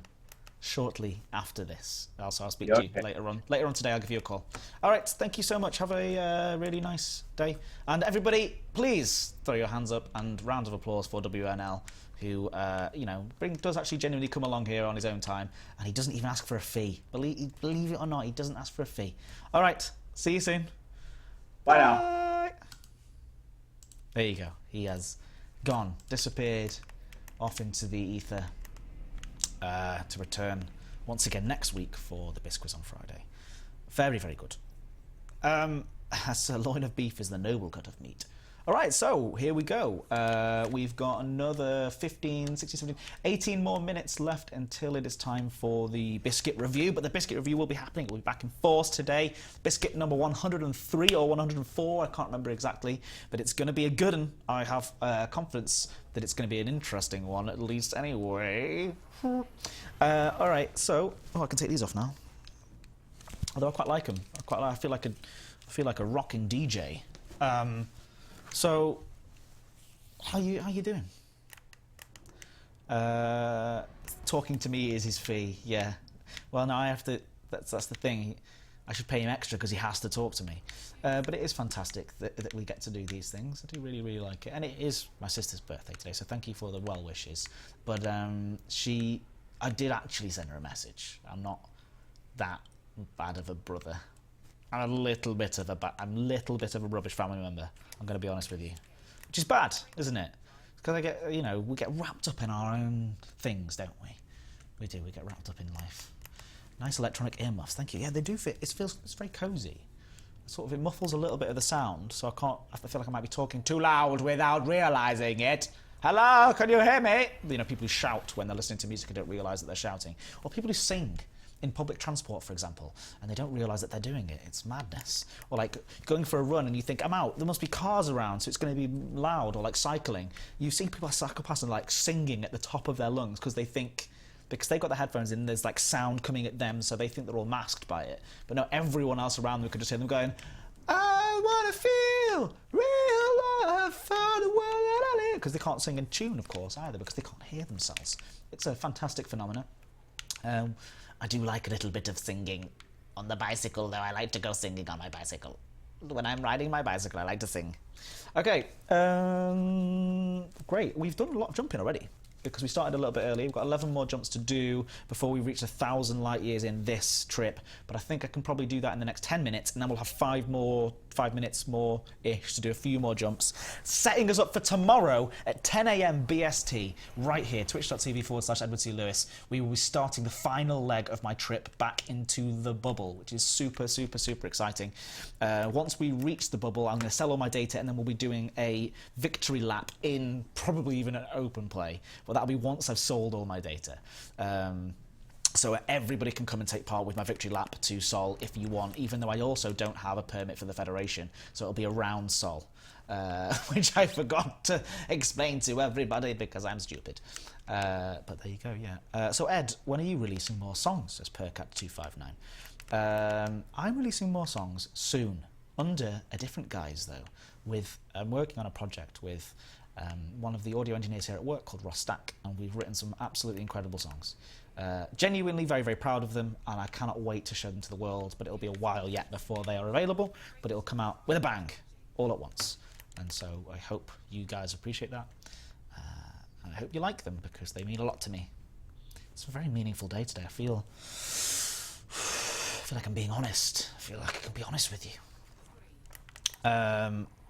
shortly after this. Also, I'll speak to you later on. Later on today, I'll give you a call. All right. Thank you so much. Have a really nice day, and everybody, please throw your hands up and round of applause for WNL. Who, does actually genuinely come along here on his own time, and he doesn't even ask for a fee. Believe it or not, he doesn't ask for a fee. All right, see you soon. Bye now. There you go. He has gone, disappeared off into the ether to return once again next week for the Biscuits on Friday. Very, very good. As a loin of beef is the noble cut of meat. All right, so here we go. We've got another 15, 16, 17, 18 more minutes left until it is time for the Biscuit review. But the Biscuit review will be happening. It will be back in force today. Biscuit number 103 or 104, I can't remember exactly. But it's going to be a good one. I have confidence that it's going to be an interesting one, at least anyway. All right, so... Oh, I can take these off now. Although I quite like them. I feel like a rocking DJ. So, how you doing? Talking to me is his fee. Yeah. Well, no, I have to. That's the thing. I should pay him extra because he has to talk to me. But it is fantastic that we get to do these things. I do really, really like it. And it is my sister's birthday today, so thank you for the well wishes. But I did actually send her a message. I'm not that bad of a brother. I'm a little bit of a rubbish family member. I'm going to be honest with you, which is bad, isn't it? Because we get wrapped up in our own things, don't we? We do. We get wrapped up in life. Nice electronic earmuffs, thank you. Yeah, they do fit. It's very cosy. It muffles a little bit of the sound, so I feel like I might be talking too loud without realising it. Hello, can you hear me? People who shout when they're listening to music and don't realise that they're shouting, or people who sing in public transport, for example, and they don't realise that they're doing it. It's madness. Or like going for a run and you think, I'm out, there must be cars around, so it's going to be loud. Or like cycling. You see people cycle past and like singing at the top of their lungs because they've got the headphones in, there's like sound coming at them, so they think they're all masked by it. But no, everyone else around them could just hear them going, I want to feel real love for the world that I live. Because they can't sing in tune, of course, either, because they can't hear themselves. It's a fantastic phenomenon. I do like a little bit of singing on the bicycle, though. I like to go singing on my bicycle. When I'm riding my bicycle, I like to sing. Okay, great. We've done a lot of jumping already because we started a little bit early. We've got 11 more jumps to do before we reach 1,000 light years in this trip. But I think I can probably do that in the next 10 minutes, and then we'll have 5 minutes more-ish to do a few more jumps. Setting us up for tomorrow at 10 a.m. BST, right here, twitch.tv/Edward C. Lewis. We will be starting the final leg of my trip back into the bubble, which is super, super, super exciting. Once we reach the bubble, I'm going to sell all my data, and then we'll be doing a victory lap in probably even an open play. But that'll be once I've sold all my data. So everybody can come and take part with my victory lap to Sol if you want, even though I also don't have a permit for the Federation. So it'll be around Sol, which I forgot to explain to everybody because I'm stupid. But there you go, yeah. So Ed, when are you releasing more songs, says Percat259? I'm releasing more songs soon, under a different guise though. I'm working on a project with one of the audio engineers here at work called Ross Stack, and we've written some absolutely incredible songs. Genuinely very, very proud of them, and I cannot wait to show them to the world, but it'll be a while yet before they are available, but it'll come out with a bang, all at once. And so I hope you guys appreciate that, and I hope you like them, because they mean a lot to me. It's a very meaningful day today. I feel like I'm being honest. I feel like I can be honest with you.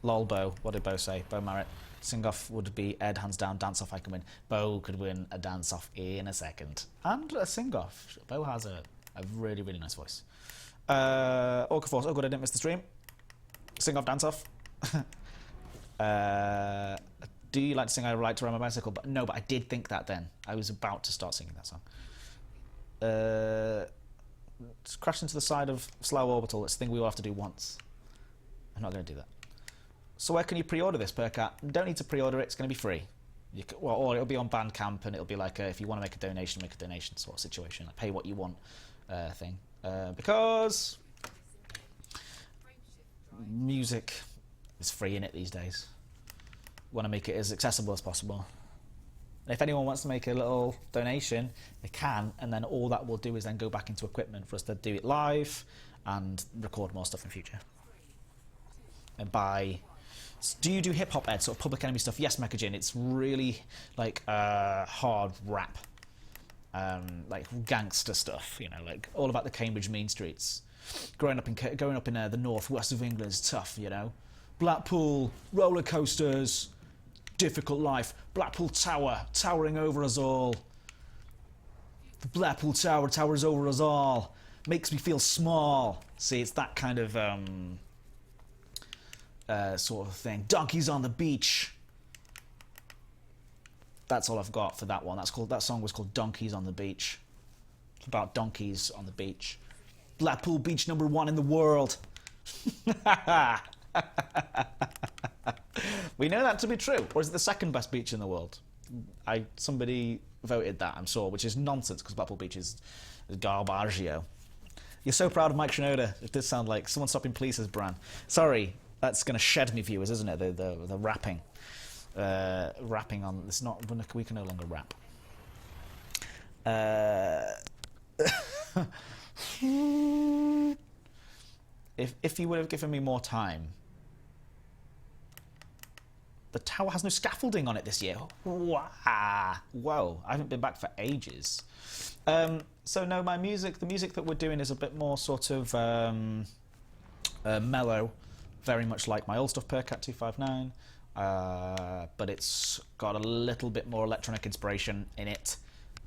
Lol, Bo. What did Bo say? Bo Marrett. Sing-off would be Ed, hands down. Dance-off I can win. Bo could win a dance-off in a second. And a sing-off. Bo has a really, really nice voice. Orca Force, oh good, I didn't miss the stream. Sing-off, dance-off. Do you like to sing I Like to Ride My Bicycle? But no, but I did think that then. I was about to start singing that song. Crash into the side of Slow Orbital. It's a thing we will have to do once. I'm not going to do that. So where can you pre-order this, Percat? You don't need to pre-order it. It's going to be free. Or it'll be on Bandcamp, and it'll be like if you want to make a donation sort of situation. A pay what you want thing. Because music is free in it these days. Want to make it as accessible as possible. And if anyone wants to make a little donation, they can, and then all that will do is then go back into equipment for us to do it live and record more stuff in the future. And do you do hip hop, Ed? Sort of Public Enemy stuff? Yes, Mechajin. It's really like hard rap, like gangster stuff. You know, like all about the Cambridge mean streets. Growing up in the northwest of England is tough. You know, Blackpool roller coasters. Difficult life. Blackpool Tower, towering over us all. The Blackpool Tower towers over us all. Makes me feel small. See, it's that kind of sort of thing. Donkeys on the beach. That's all I've got for that one. That song was called Donkeys on the Beach. It's about donkeys on the beach. Blackpool Beach, #1 in the world. We know that to be true. Or is it the second best beach in the world? Somebody voted that, I'm sure, which is nonsense because Blackpool Beach is garbaggio. You're so proud of Mike Shinoda. It does sound like someone stopping police as Bran. Sorry, that's going to shed me viewers, isn't it? The rapping. Rapping on... It's not... We can no longer rap. If you would have given me more time... The tower has no scaffolding on it this year. Wow. Whoa, I haven't been back for ages. So no, the music that we're doing is a bit more sort of mellow, very much like my old stuff, Percat 259, but it's got a little bit more electronic inspiration in it.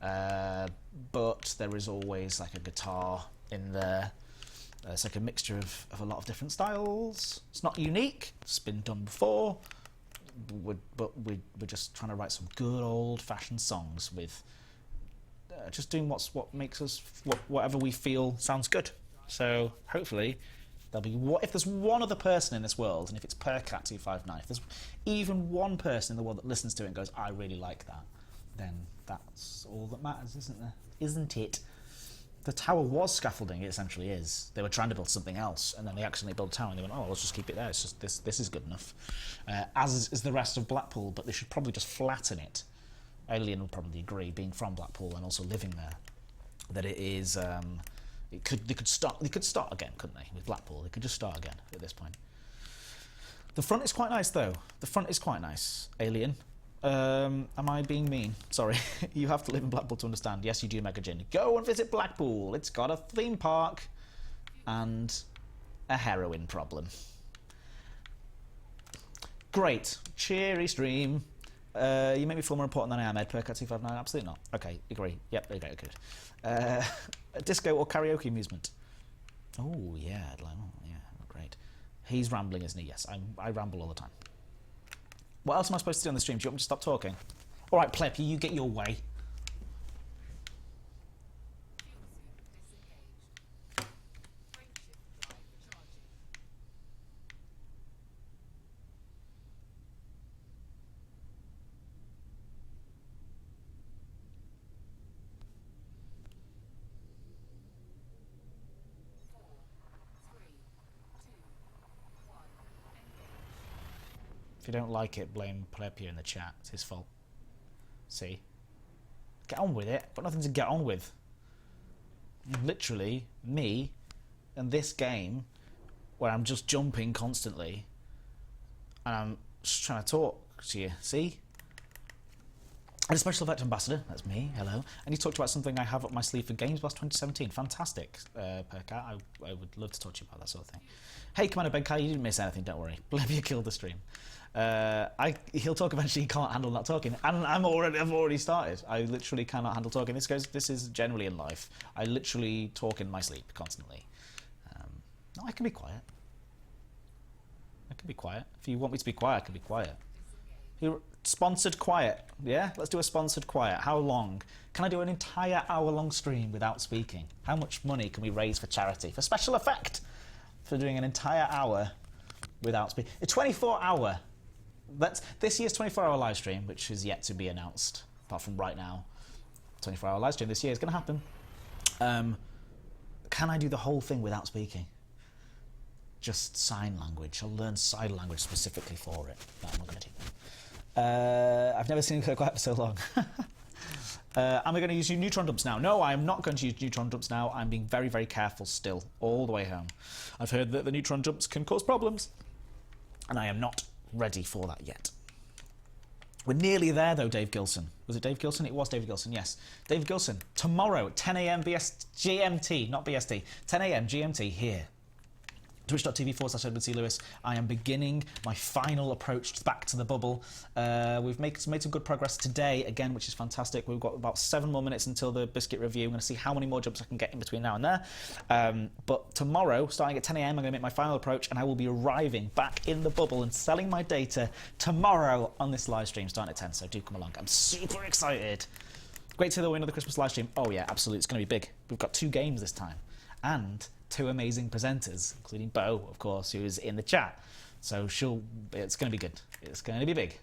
But there is always like a guitar in there. It's like a mixture of a lot of different styles. It's not unique. It's been done before. But we're just trying to write some good old-fashioned songs with just doing what makes us whatever we feel sounds good. So hopefully there'll be if there's one other person in this world, and if it's Percat 259, if there's even one person in the world that listens to it and goes, I really like that, then that's all that matters, isn't there? Isn't it? The tower was scaffolding, it essentially is. They were trying to build something else, and then they accidentally built a tower, and they went, oh, let's just keep it there. It's just this is good enough. As is the rest of Blackpool, but they should probably just flatten it. Alien would probably agree, being from Blackpool and also living there, that it is. They could start again, couldn't they? With Blackpool, they could just start again at this point. The front is quite nice, though. The front is quite nice. Alien. Am I being mean? Sorry. You have to live in Blackpool to understand. Yes, you do, Megajin. Go and visit Blackpool. It's got a theme park and a heroin problem. Great. Cheery stream. You make me feel more important than I am, Ed. Percat 259. Absolutely not. Okay, agree. Yep, okay, good. Disco or karaoke amusement? Oh, yeah. Yeah, great. He's rambling, isn't he? Yes, I ramble all the time. What else am I supposed to do on the stream? Do you want me to stop talking? All right, pleb, you get your way. If you don't like it, blame Plepio in the chat. It's his fault. See? Get on with it. Got nothing to get on with. Literally, me and this game, where I'm just jumping constantly, and I'm just trying to talk to you. See? And a special effect ambassador, that's me, hello. And you talked about something I have up my sleeve for Games Blast 2017. Fantastic, Perkat. I would love to talk to you about that sort of thing. Hey, Commander Benkai, you didn't miss anything, don't worry. Blevia killed the stream. He'll talk eventually, he can't handle not talking. And I've already started. I literally cannot handle talking. This is generally in life. I literally talk in my sleep constantly. No, I can be quiet. I can be quiet. If you want me to be quiet, I can be quiet. Sponsored quiet, yeah? Let's do a sponsored quiet. How long? Can I do an entire hour-long stream without speaking? How much money can we raise for charity? For special effect? For doing an entire hour without speaking. A 24-hour. This year's 24-hour live stream, which is yet to be announced, apart from right now. 24-hour live stream this year is going to happen. Can I do the whole thing without speaking? Just sign language. I'll learn sign language specifically for it. No, I'm not going to do that. I've never seen it go quiet for so long. Am I going to use neutron dumps now? No, I am not going to use neutron dumps now. I'm being very, very careful still, all the way home. I've heard that the neutron dumps can cause problems, and I am not ready for that yet. We're nearly there, though, Dave Gilson. Was it Dave Gilson? It was Dave Gilson, yes. Dave Gilson, tomorrow at 10 a.m. GMT, not BST, 10 a.m. GMT here. Twitch.tv/Edward C. Lewis. I am beginning my final approach back to the bubble. We've made some good progress today, again, which is fantastic. We've got about 7 more minutes until the Biscuit review. I'm going to see how many more jumps I can get in between now and there. But tomorrow, starting at 10 a.m, I'm going to make my final approach, and I will be arriving back in the bubble and selling my data tomorrow on this live stream, starting at 10, so do come along. I'm super excited. Great to hear the win of the Christmas live stream. Oh yeah, absolutely, it's going to be big. We've got 2 games this time. And 2 amazing presenters, including Bo, of course, who is in the chat. So it's going to be good. It's going to be big.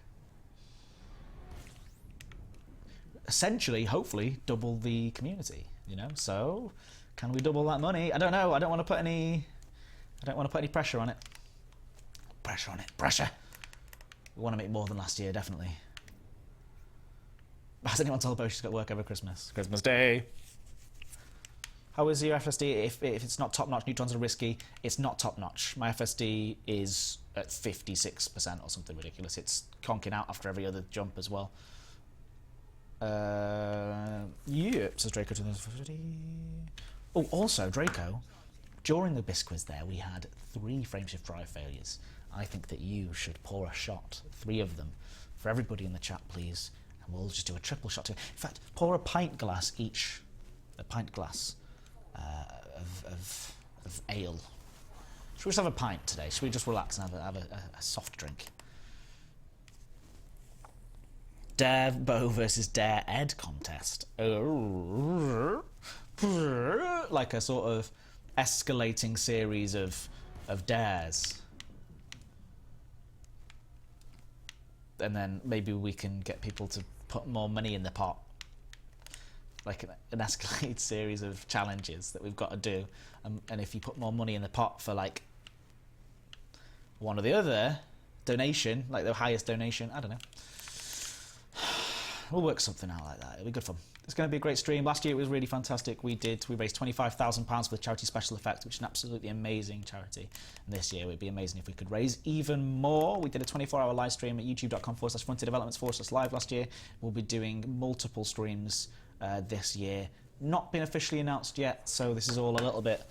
Essentially, hopefully, double the community. You know, so can we double that money? I don't know. I don't want to put any pressure on it. Pressure. We want to make more than last year, definitely. Has anyone told Bo she's got work over Christmas? Christmas Day. How is your FSD? If it's not top-notch, neutrons are risky. It's not top-notch. My FSD is at 56% or something ridiculous. It's conking out after every other jump as well. Yeah, says Draco 2050. Oh, also, Draco, during the Bisquiz there, we had 3 frameshift drive failures. I think that you should pour a shot, 3 of them, for everybody in the chat, please. And we'll just do a triple shot. In fact, pour a pint glass each. A pint glass. Of ale. Should we just have a pint today? Should we just relax and have a soft drink? Dare Bo versus Dare Ed contest. Like a sort of escalating series of dares. And then maybe we can get people to put more money in the pot. Like an escalated series of challenges that we've got to do, and if you put more money in the pot for like one or the other donation, like the highest donation, I don't know, we'll work something out like that. It'll be good fun. It's going to be a great stream. Last year it was really fantastic. We raised £25,000 for the charity special effect, which is an absolutely amazing charity. And this year it would be amazing if we could raise even more. We did a 24-hour live stream at youtube.com/frontierdevelopments/live last year. We'll be doing multiple streams this year. Not been officially announced yet, so this is all a little bit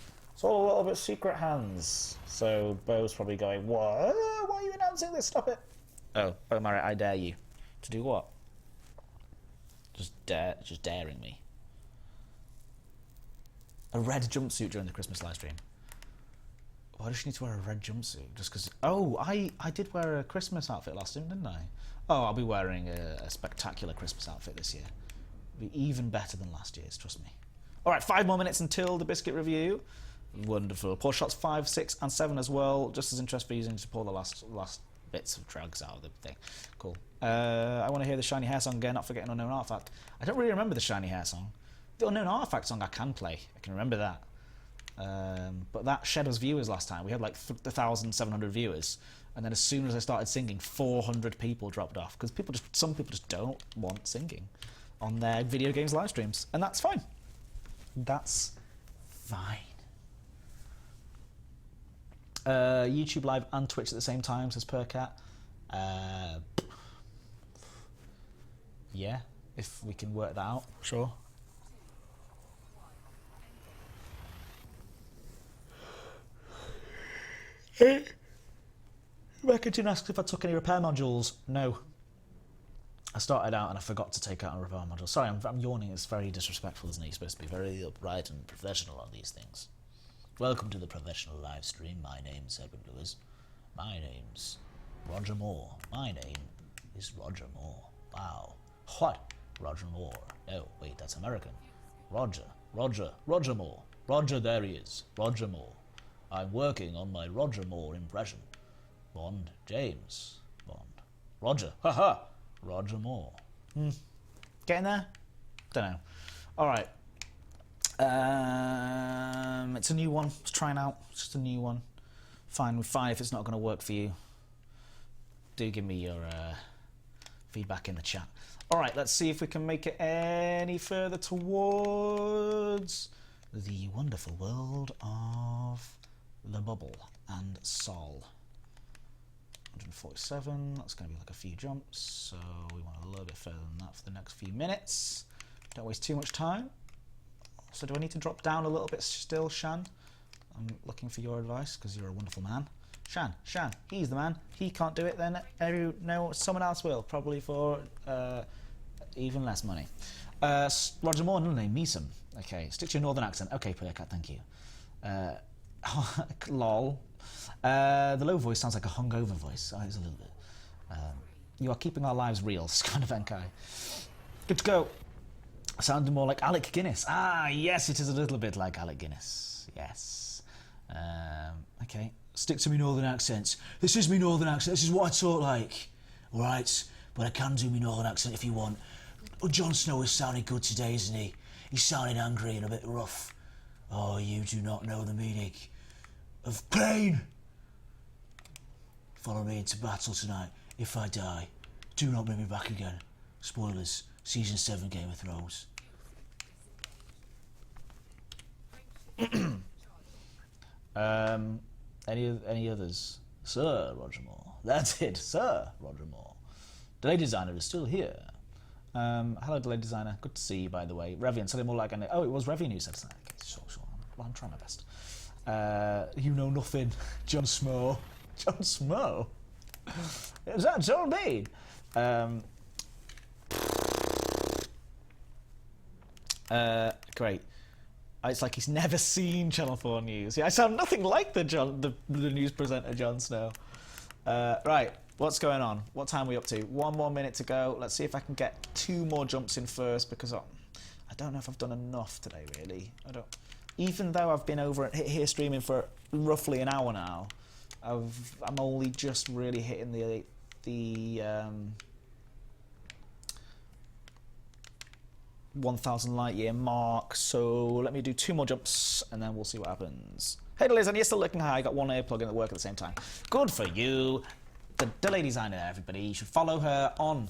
secret hands. So Bo's probably going, what? Why are you announcing this? Stop it. Oh, Bo Marriott, I dare you. To do what? Just daring me. A red jumpsuit during the Christmas live stream. Why does she need to wear a red jumpsuit? Just because... Oh, I did wear a Christmas outfit last time, didn't I? Oh, I'll be wearing a spectacular Christmas outfit this year. It'll be even better than last year's, trust me. All right, 5 more minutes until the Biscuit review. Wonderful. Pour shots 5, 6, and 7 as well. Just as interest for using to pour the last bits of drugs out of the thing. Cool. I want to hear the Shiny Hair song again, not forgetting Unknown Artifact. I don't really remember the Shiny Hair song. The Unknown Artifact song I can play. I can remember that. But that shed us viewers last time. We had like 1,700 viewers. And then as soon as I started singing, 400 people dropped off. Because some people just don't want singing on their video games live streams. And that's fine. That's fine. YouTube Live and Twitch at the same time, says Perkat. Yeah, if we can work that out. Sure. Reckitt asked if I took any repair modules. No. I started out and I forgot to take out a repair module. Sorry, I'm yawning. It's very disrespectful, isn't it? You're supposed to be very upright and professional on these things. Welcome to the professional live stream. My name's Edward Lewis. My name's Roger Moore. My name is Roger Moore. Wow. What? Roger Moore. No, wait, that's American. Roger Moore. Roger, there he is. Roger Moore. I'm working on my Roger Moore impression. Bond, James Bond. Roger, haha, Roger Moore. Getting there? Don't know. Alright. It's a new one. It's trying out. It's just a new one. Fine with 5 if it's not going to work for you. Do give me your feedback in the chat. Alright, let's see if we can make it any further towards the wonderful world of the bubble and Sol. 147, that's going to be like a few jumps, so we want a little bit further than that for the next few minutes. Don't waste too much time. So do I need to drop down a little bit still, Shan? I'm looking for your advice, because you're a wonderful man. Shan, he's the man. He can't do it, then no, someone else will, probably for even less money. Roger Moore, no name, Meesum. Okay, stick to your northern accent. Okay, Playcat, thank you. Lol. The low voice sounds like a hungover voice. Oh, it's a little bit. You are keeping our lives real, Scan of Enkai. Good to go. Sounded more like Alec Guinness. Ah, yes, it is a little bit like Alec Guinness. Yes. Okay. Stick to me northern accents. This is me northern accent. This is what I talk like. Right. But I can do me northern accent if you want. Oh, Jon Snow is sounding good today, isn't he? He's sounding angry and a bit rough. Oh, you do not know the meaning of pain. Follow me into battle tonight. If I die, do not bring me back again. Spoilers. Season 7 Game of Thrones. Any others? Sir Roger Moore. That's it, Sir Roger Moore. Delay Designer is still here. Hello, Delay Designer. Good to see you, by the way. Revian, something more like oh, it was Revian who said that. Okay, sure. Well, I'm trying my best. You know nothing, Jon Smo. Jon Smo? Is that John Bean? Great. It's like he's never seen Channel 4 News. Yeah, I sound nothing like the news presenter Jon Snow. Right, what's going on? What time are we up to? 1 more minute to go. Let's see if I can get 2 more jumps in first, because I don't know if I've done enough today, really. Even though I've been over here streaming for roughly an hour now, I'm only just really hitting the 1,000 light year mark, so let me do 2 more jumps and then we'll see what happens. Hey Delays, and you're still looking high. I got 1 earplug in at work at the same time. Good for you. The Delay Designer, everybody. You should follow her on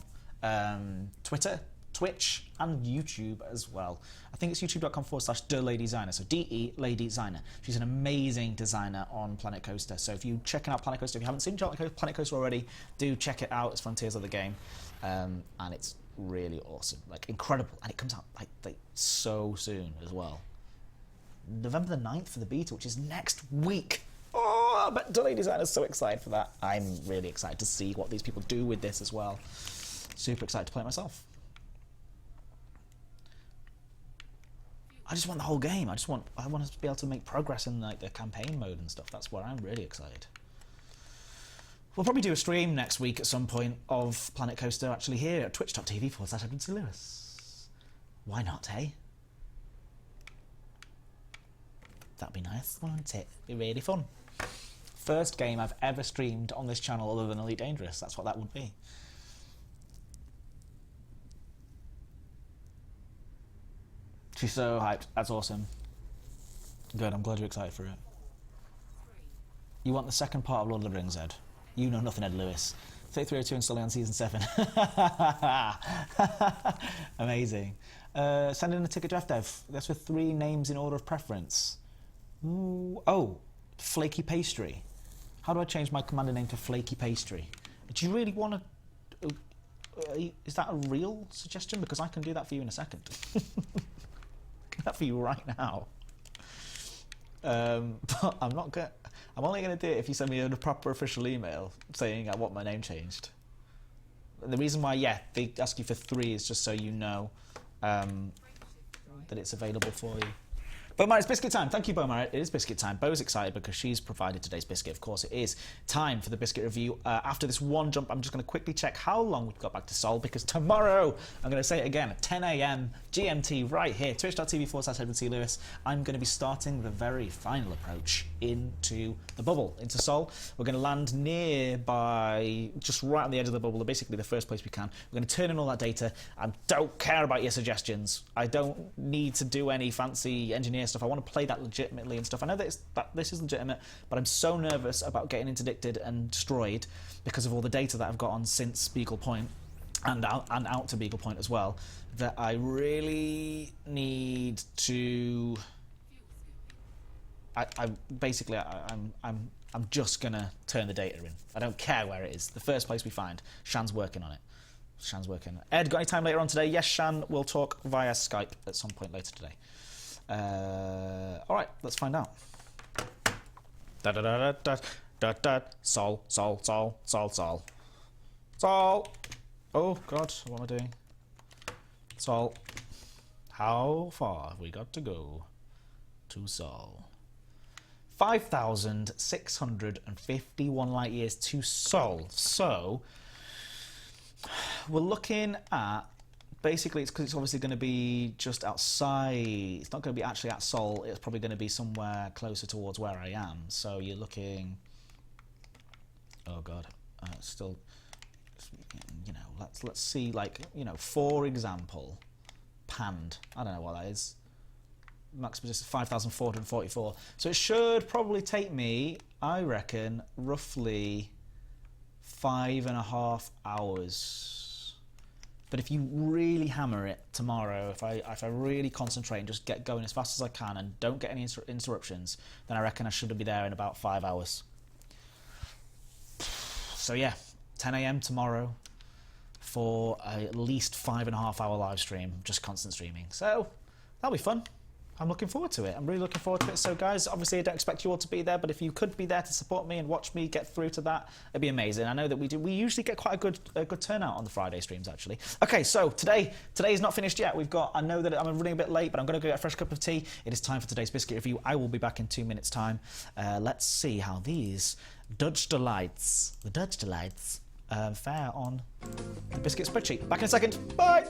Twitter, Twitch, and YouTube as well. I think it's youtube.com/Delay Designer, so DE Lady Designer. She's an amazing designer on Planet Coaster. So if you're checking out Planet Coaster, if you haven't seen Planet Coaster already, do check it out. It's Frontiers of the Game, and it's really awesome, like incredible, and it comes out like so soon as well. November the 9th for the beta, which is next week. Oh, I bet Delay Designer's so excited for that. I'm really excited to see what these people do with this as well. Super excited to play it myself. I just want the whole game. I want to be able to make progress in like the campaign mode and stuff. That's where I'm really excited. We'll probably do a stream next week at some point of Planet Coaster actually here at twitch.tv/Lewis. Why not, hey? That'd be nice, wouldn't it? Be really fun. First game I've ever streamed on this channel other than Elite Dangerous. That's what that would be. She's so hyped. That's awesome. Good, I'm glad you're excited for it. You want the second part of Lord of the Rings, Ed? You know nothing, Ed Lewis. 3302 installing on Season 7. Amazing. Send in a ticket to FDev. That's with 3 names in order of preference. Ooh. Oh, Flaky Pastry. How do I change my commander name to Flaky Pastry? Do you really want to... Is that a real suggestion? Because I can do that for you in a second. Do that for you right now. But I'm not going. I'm only going to do it if you send me a proper official email saying I want my name changed. And the reason why, yeah, they ask you for 3 is just so you know that it's available for you. Bomar, it's biscuit time. Thank you, Bomar. It is biscuit time. Bo's excited because she's provided today's biscuit. Of course, it is time for the biscuit review. After this one jump, I'm just going to quickly check how long we've got back to Seoul, because tomorrow, I'm going to say it again, at 10 a.m. GMT right here, twitch.tv/EdwardCLewis, I'm going to be starting the very final approach into the bubble, into Seoul. We're going to land nearby, just right on the edge of the bubble, basically the first place we can. We're going to turn in all that data. I don't care about your suggestions. I don't need to do any fancy engineer stuff. I want to play that legitimately and stuff. I know that this is legitimate, but I'm so nervous about getting interdicted and destroyed because of all the data that I've got on since Beagle Point and out to Beagle Point as well, that I really need to. I'm just gonna turn the data in. I don't care where it is. The first place we find. Shan's working on it. Shan's working. Ed, got any time later on today? Yes, Shan will talk via Skype at some point later today. All right, let's find out. Da da da da da da. Sol. Oh God, what am I doing? Sol. How far have we got to go to Sol? 5,651 light years to Sol. So we're looking at. Basically, it's because it's obviously going to be just outside. It's not going to be actually at Seoul. It's probably going to be somewhere closer towards where I am. So you're looking. Oh God, still. You know, let's see. Like, you know, for example, Pand. I don't know what that is. Max position 5,444. So it should probably take me, I reckon, roughly 5.5 hours. But if you really hammer it tomorrow, if I really concentrate and just get going as fast as I can and don't get any interruptions, then I reckon I should be there in about 5 hours. So yeah, 10 a.m. tomorrow for at least 5.5 hour live stream, just constant streaming. So that'll be fun. I'm looking forward to it. I'm really looking forward to it. So guys, obviously I don't expect you all to be there, but if you could be there to support me and watch me get through to that, it'd be amazing. I know that we usually get quite a good turnout on the Friday streams, actually. Okay, so today is not finished yet. I know that I'm running a bit late, but I'm going to go get a fresh cup of tea. It is time for today's biscuit review. I will be back in 2 minutes time. Let's see how these Dutch delights, fare on the biscuit spreadsheet. Back in a second. Bye.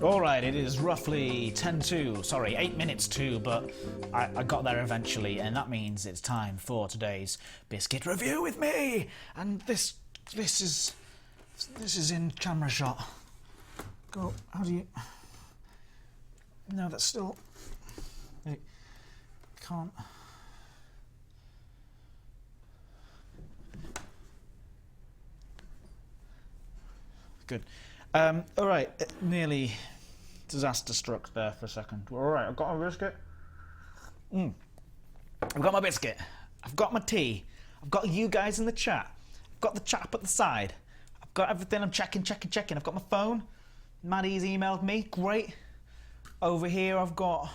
All right, it is roughly 10 to, sorry, 8 minutes to, but I got there eventually, and that means it's time for today's biscuit review with me. And this is in camera shot. Go, how do you? No, that's still. It can't. Good. All right, nearly disaster struck there for a second. All right, I've got my biscuit. I've got my biscuit. I've got my tea. I've got you guys in the chat. I've got the chat up at the side. I've got everything. I'm checking. I've got my phone. Maddie's emailed me. Great. Over here, I've got.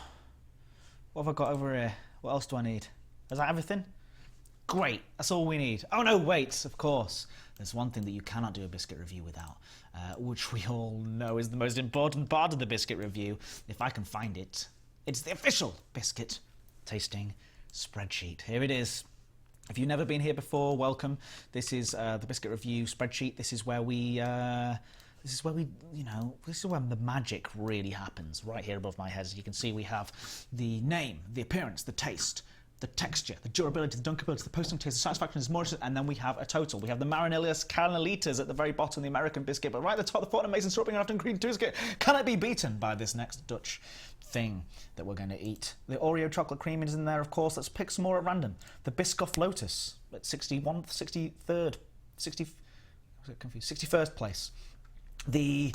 What have I got over here? What else do I need? Is that everything? Great. That's all we need. Oh no, wait. Of course. There's one thing that you cannot do a biscuit review without, which we all know is the most important part of the biscuit review. If I can find it, it's the official biscuit tasting spreadsheet. Here it is. If you've never been here before, welcome. This is the biscuit review spreadsheet. This is where we, this is where the magic really happens. Right here above my head, as you can see, we have the name, the appearance, the taste, the texture, the durability, the dunkability, the posting taste, the satisfaction, is more, and then we have a total. We have the Marinelius Carnelitas at the very bottom, the American biscuit, but right at the top, the Fortnum Mason strawberry and after ingredient biscuit. Can it be beaten by this next Dutch thing that we're going to eat? The Oreo chocolate cream is in there, of course. Let's pick some more at random. The Biscoff Lotus at 61st place. The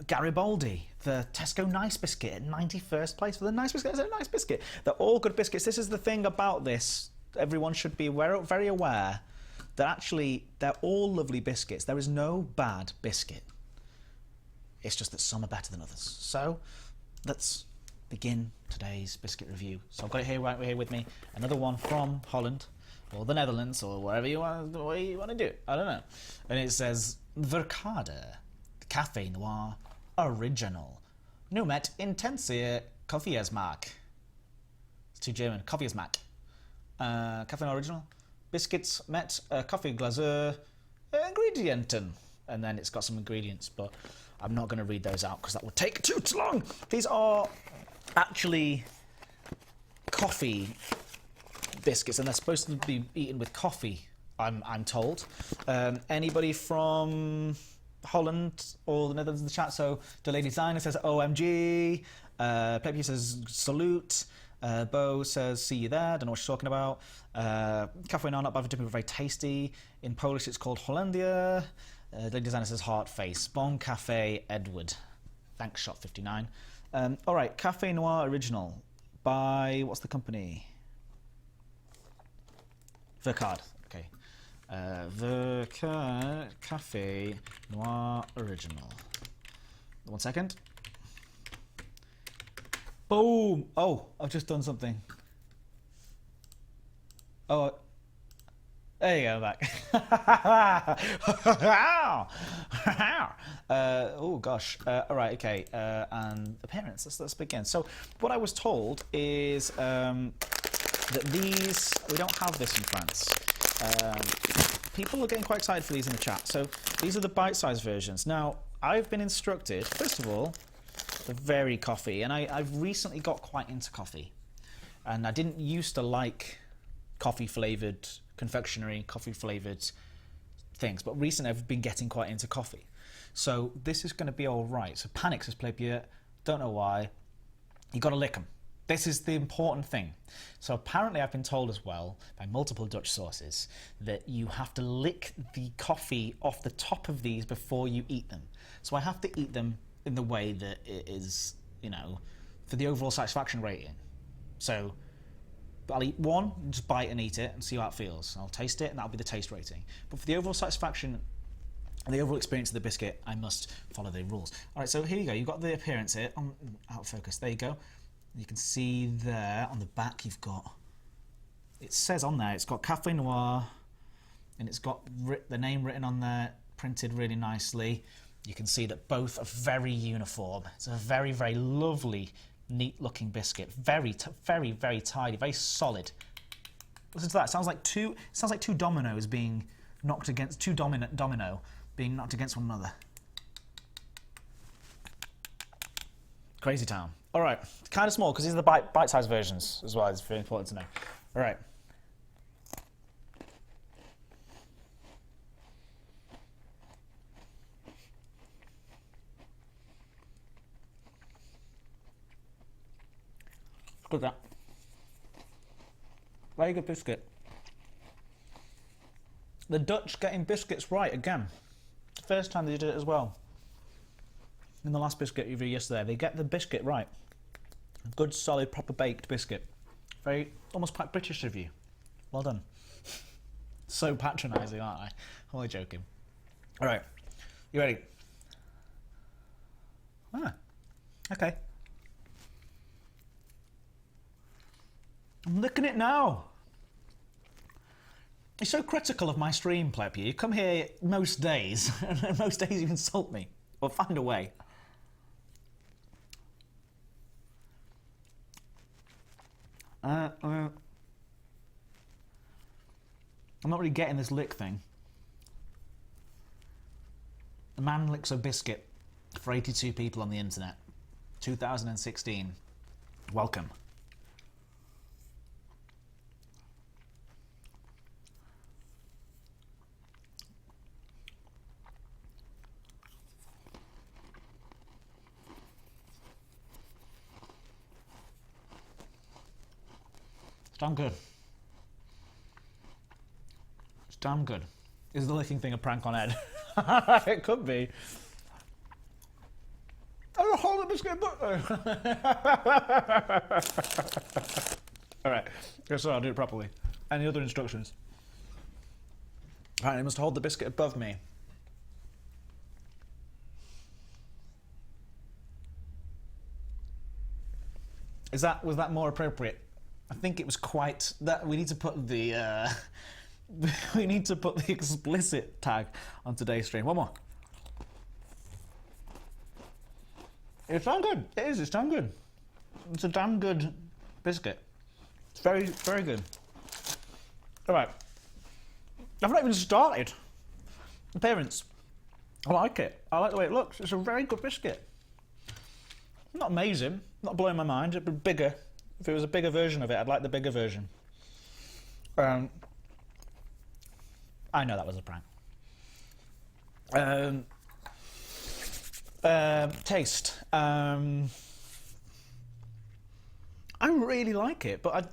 Garibaldi, the Tesco Nice Biscuit at 91st place for the Nice Biscuit. It's a nice biscuit. They're all good biscuits. This is the thing about this. Everyone should be very aware that actually they're all lovely biscuits. There is no bad biscuit. It's just that some are better than others. So let's begin today's biscuit review. So I've got it here right here with me. Another one from Holland or the Netherlands or wherever you want to do it. I don't know. And it says Verkade. Café Noir Original. Nu met intense koffieismaak. It's too German. Koffieismaak. Café Noir Original. Biscuits met koffieglazur ingredienten. And then it's got some ingredients, but I'm not going to read those out because that would take too long. These are actually coffee biscuits, and they're supposed to be eaten with coffee, I'm told. Anybody from Holland or the Netherlands in the chat? So the lady designer says OMG. Plepy says salute. Bo says see you there. Don't know what she's talking about. Café Noir, not bad for dipping, but very tasty. In Polish it's called Hollandia. The lady designer says heart face. Bon Café Edward. Thanks shot 59. All right, Café Noir Original by, what's the company? Verkade. Okay. Verkade Café Noir Original. 1 second. Boom! Oh, I've just done something. Oh, there you go, back. Oh gosh. All right, okay. And appearance. Let's begin. So, what I was told is that these, we don't have this in France. People are getting quite excited for these in the chat. So these are the bite-sized versions. Now, I've been instructed, first of all, they're very coffee, and I've recently got quite into coffee. And I didn't used to like coffee-flavoured confectionery, coffee-flavoured things, but recently I've been getting quite into coffee. So this is going to be all right. So panic, says Playpier. Don't know why. You got to lick them. This is the important thing. So apparently I've been told as well by multiple Dutch sources that you have to lick the coffee off the top of these before you eat them. So I have to eat them in the way that it is, you know, for the overall satisfaction rating. So I'll eat one, just bite and eat it and see how it feels. I'll taste it and that'll be the taste rating. But for the overall satisfaction and the overall experience of the biscuit, I must follow the rules. All right, so here you go. You've got the appearance here. Out of focus. There you go. You can see there on the back you've got, it says on there, it's got Café Noir, and it's got the name written on there, printed really nicely. You can see that both are very uniform. It's a very, very lovely, neat looking biscuit. Very, very tidy, very solid. Listen to that. It sounds like two dominoes being knocked against, domino being knocked against one another. Crazy town. All right, kind of small because these are the bite-sized versions as well. It's very important to know. All right. Good that. Very good biscuit. The Dutch getting biscuits right again. First time they did it as well. In the last biscuit review yesterday, they get the biscuit right. Good, solid, proper baked biscuit. Very, almost quite British of you. Well done. So patronising, aren't I? I'm only joking. All right, you ready? Ah, okay. I'm licking it now. You're so critical of my stream, pleb. You come here most days, and most days you insult me. Or find a way. I'm not really getting this lick thing. A man licks a biscuit for 82 people on the internet. 2016. Welcome. It's damn good. It's damn good. Is the licking thing a prank on Ed? It could be. Oh, hold the biscuit. Alright, so I'll do it properly. Any other instructions? Apparently I must hold the biscuit above me. Was that more appropriate? I think it was quite that. We need to put the we need to put the explicit tag on today's stream. One more. It's damn good. It is. It's damn good. It's a damn good biscuit. It's very, very good. All right. I've not even started. Appearance. I like it. I like the way it looks. It's a very good biscuit. Not amazing. Not blowing my mind. It'd be bigger. If it was a bigger version of it, I'd like the bigger version. I know that was a prank. Taste. I really like it, but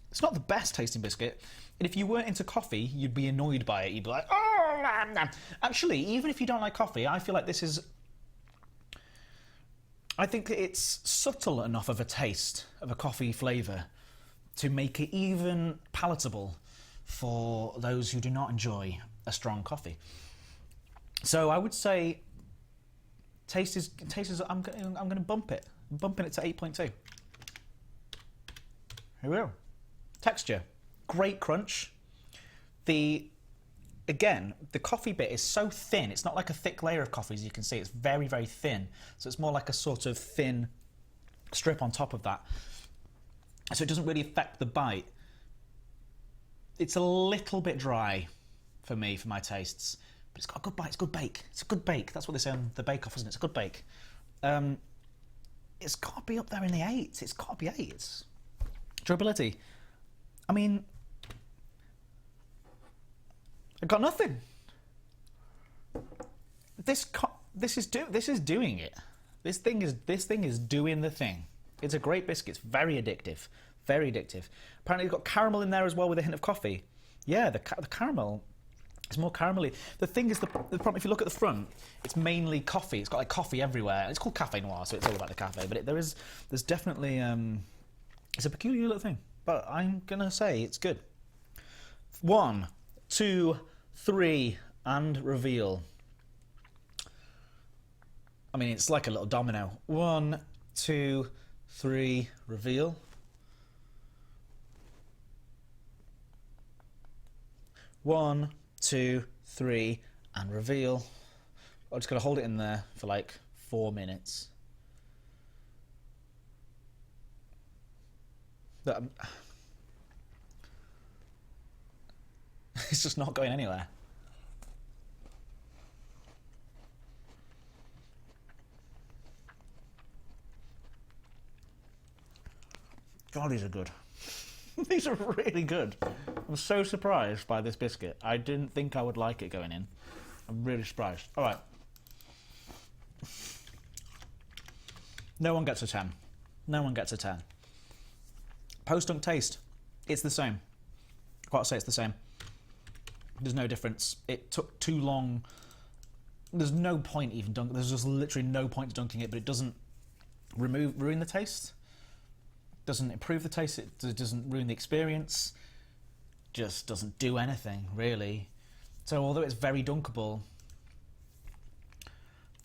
it's not the best tasting biscuit. And if you weren't into coffee, you'd be annoyed by it. You'd be like, oh, nah. Actually, even if you don't like coffee, I feel like this is... I think it's subtle enough of a taste of a coffee flavour to make it even palatable for those who do not enjoy a strong coffee. So I would say taste is I'm going to bump it. I'm bumping it to 8.2. Here we go. Texture, great crunch. Again, the coffee bit is so thin. It's not like a thick layer of coffee, as you can see. It's very, very thin. So it's more like a sort of thin strip on top of that. So it doesn't really affect the bite. It's a little bit dry for me, for my tastes. But it's got a good bite. It's a good bake. It's a good bake. That's what they say on the bake-off, isn't it? It's a good bake. It's got to be up there in the 8s. It's got to be 8s. Durability. I mean... I got nothing. This is doing it. This thing is doing the thing. It's a great biscuit. It's very addictive. Very addictive. Apparently, it's got caramel in there as well with a hint of coffee. Yeah, the caramel is more caramelly. The thing is, the problem, if you look at the front, it's mainly coffee. It's got like coffee everywhere. It's called Café Noir, so it's all about the cafe. But there's definitely it's a peculiar little thing. But I'm gonna say it's good. 1, 2, 3, and reveal. I mean, it's like a little domino. 1, 2, 3, reveal. 1, 2, 3, and reveal. I'm just gonna hold it in there for like 4 minutes. It's just not going anywhere. God, these are good. These are really good. I'm so surprised by this biscuit. I didn't think I would like it going in. I'm really surprised. All right. No one gets a 10. No one gets a 10. Post-dunk taste. It's the same. I've got to say it's the same. There's no difference. It took too long. There's no point even dunking. There's just literally no point to dunking it, but it doesn't ruin the taste. Doesn't improve the taste. It doesn't ruin the experience. Just doesn't do anything, really. So although it's very dunkable,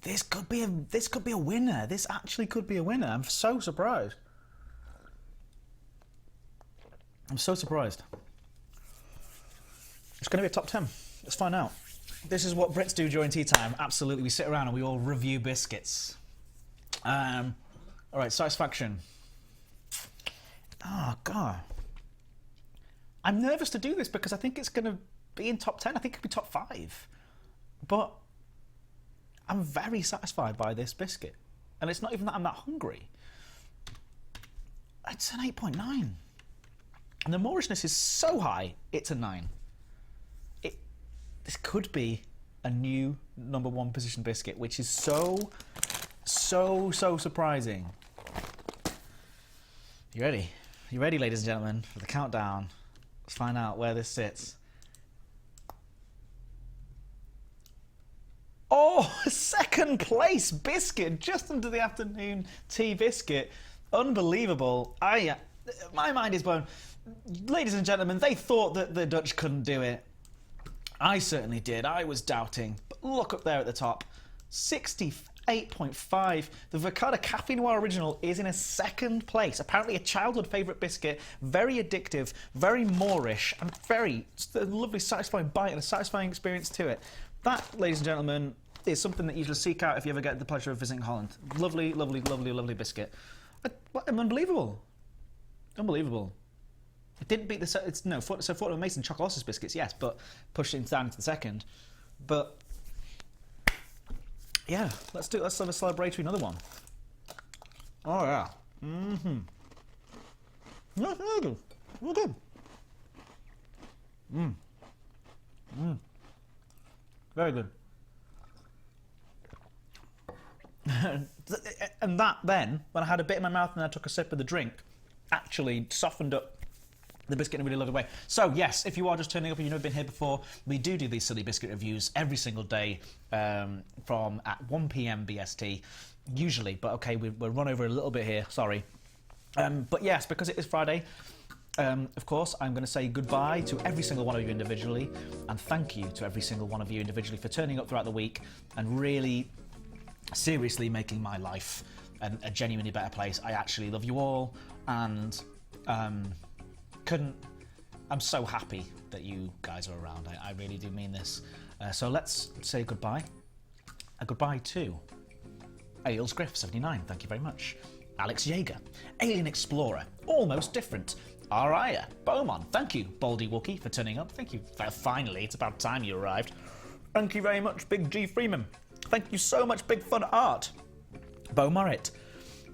this could be a winner. This actually could be a winner. I'm so surprised. I'm so surprised. It's going to be a top 10. Let's find out. This is what Brits do during tea time. Absolutely, we sit around and we all review biscuits. All right, satisfaction. Oh God, I'm nervous to do this because I think it's going to be in top 10. I think it could be top 5, but I'm very satisfied by this biscuit, and it's not even that I'm that hungry. It's an 8.9, and the Moorishness is so high. It's a 9. This could be a new #1 position biscuit, which is so surprising. You ready? You ready, ladies and gentlemen, for the countdown? Let's find out where this sits. Oh, second place biscuit, just under the afternoon tea biscuit. Unbelievable. My mind is blown. Ladies and gentlemen, they thought that the Dutch couldn't do it. I certainly did. I was doubting. But look up there at the top. 68.5. The Verkade Café Noir original is in a second place. Apparently a childhood favourite biscuit. Very addictive, very Moorish, and just a lovely satisfying bite and a satisfying experience to it. That, ladies and gentlemen, is something that you should seek out if you ever get the pleasure of visiting Holland. Lovely, lovely, lovely, lovely biscuit. Unbelievable. Unbelievable. It didn't beat the... so Fortnum & Mason Chocolossus biscuits, yes, but pushed it down into the second. But... yeah, let's have a celebratory another one. Oh, yeah. Mm-hmm. Yeah, very good. Very good. Very good. And that then, when I had a bit in my mouth and I took a sip of the drink, actually softened up the biscuit in a really lovely way. So yes, if you are just turning up and you've never been here before, we do these silly biscuit reviews every single day from at 1 PM BST, usually. But okay, we'll run over a little bit here, sorry. But yes, because it is Friday, of course, I'm going to say goodbye to every single one of you individually, and thank you to every single one of you individually for turning up throughout the week and really seriously making my life a genuinely better place. I actually love you all, and I'm so happy that you guys are around. I really do mean this. So let's say goodbye. A goodbye to Ailes Griff 79, thank you very much. Alex Yeager, Alien Explorer, Almost Different, Araya, Beaumont, thank you. Baldy Wookie for turning up. Thank you. Finally, it's about time you arrived. Thank you very much, Big G Freeman. Thank you so much, Big Fun Art. Bo Murritt,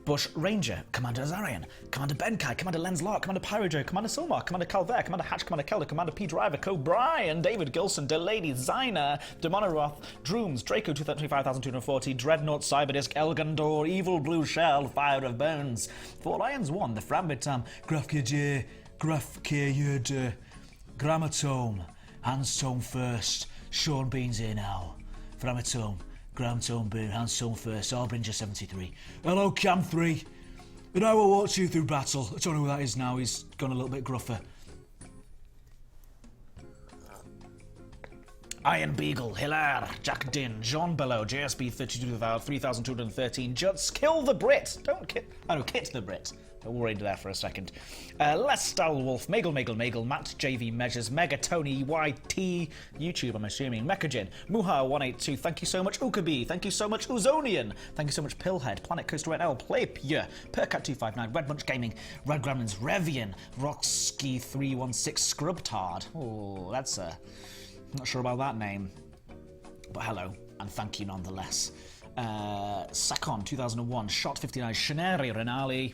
Bush Ranger, Commander Azarian, Commander Benkai, Commander Lens Lark, Commander Pyrojo, Commander Silmar, Commander Calver, Commander Hatch, Commander Kelder, Commander P. Driver, Cobrian, David Gilson, Delady, Zyna, Demonoroth, Drooms, Draco 25,240, Dreadnought, Cyberdisk, Elgandor, Evil Blue Shell, Fire of Bones, Four Lions 1, The Frambitam, Grafkej, Grammatome, Handstone First, Sean Bean's here now, Frammatome, Gramtone Boon, Handstone First, Arbringer 73. Hello, Cam 3. And I will watch you through battle. I don't know who that is now, he's gone a little bit gruffer. Iron Beagle, Hilaire, Jack Din, Jean Bellow, JSB 32,3213, Juts, Kill the Brit. Don't kit. Oh no, Kit the Brit. I worried there for a second. Les Stalwolf, Magel, Matt JV Measures, Megatony YT, YouTube, I'm assuming, Mechajin, Muha182, thank you so much, Ukubi, thank you so much, Uzonian, thank you so much, Pillhead, Planet Coaster NL, Playpia, Percat259, Red Munch Gaming, Red Gremlins, Revian, Rocksky316, Scrubtard. Oh, that's not sure about that name, but hello, and thank you nonetheless. Sakon 2001, Shot 59, Sheneri Renali,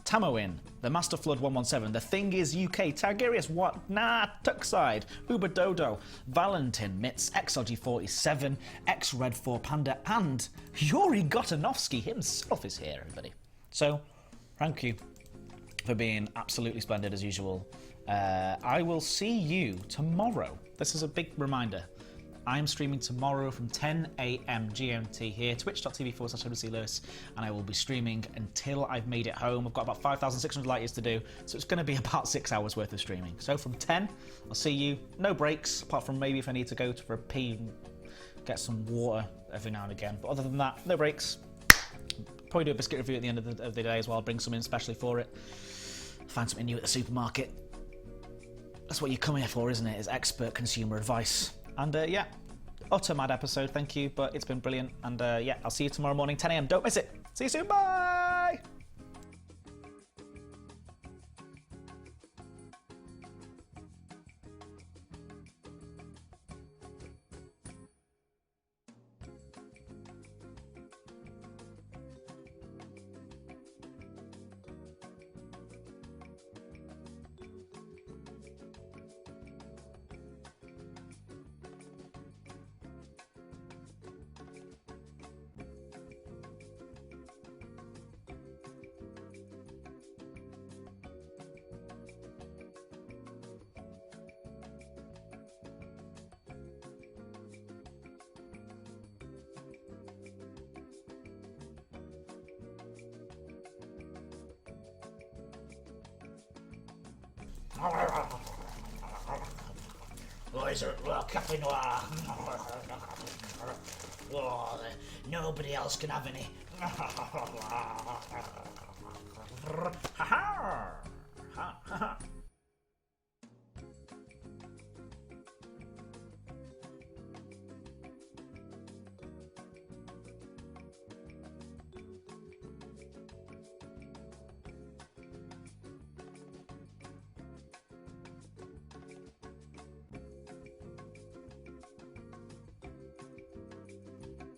Tamoin, the Master Flood 117, The Thing is UK, Targarius what? Nah, Tuckside, Uber Dodo, Valentin, Mitz, XLG47, X Red 4 Panda, and Yuri Gotanovsky himself is here, everybody. So, thank you for being absolutely splendid as usual. I will see you tomorrow. This is a big reminder. I'm streaming tomorrow from 10 a.m. GMT here, twitch.tv/Lewis, and I will be streaming until I've made it home. I've got about 5,600 light years to do, so it's going to be about 6 hours worth of streaming. So from 10, I'll see you. No breaks, apart from maybe if I need to go for a pee and get some water every now and again. But other than that, no breaks. Probably do a biscuit review at the end of the day as well. I'll bring some in especially for it. Find something new at the supermarket. That's what you come here for, isn't it? Is expert consumer advice. And yeah, utter mad episode, thank you, but it's been brilliant. And yeah, I'll see you tomorrow morning, 10 a.m. Don't miss it. See you soon, bye! Or is it Café Noir? Oh, nobody else can have any.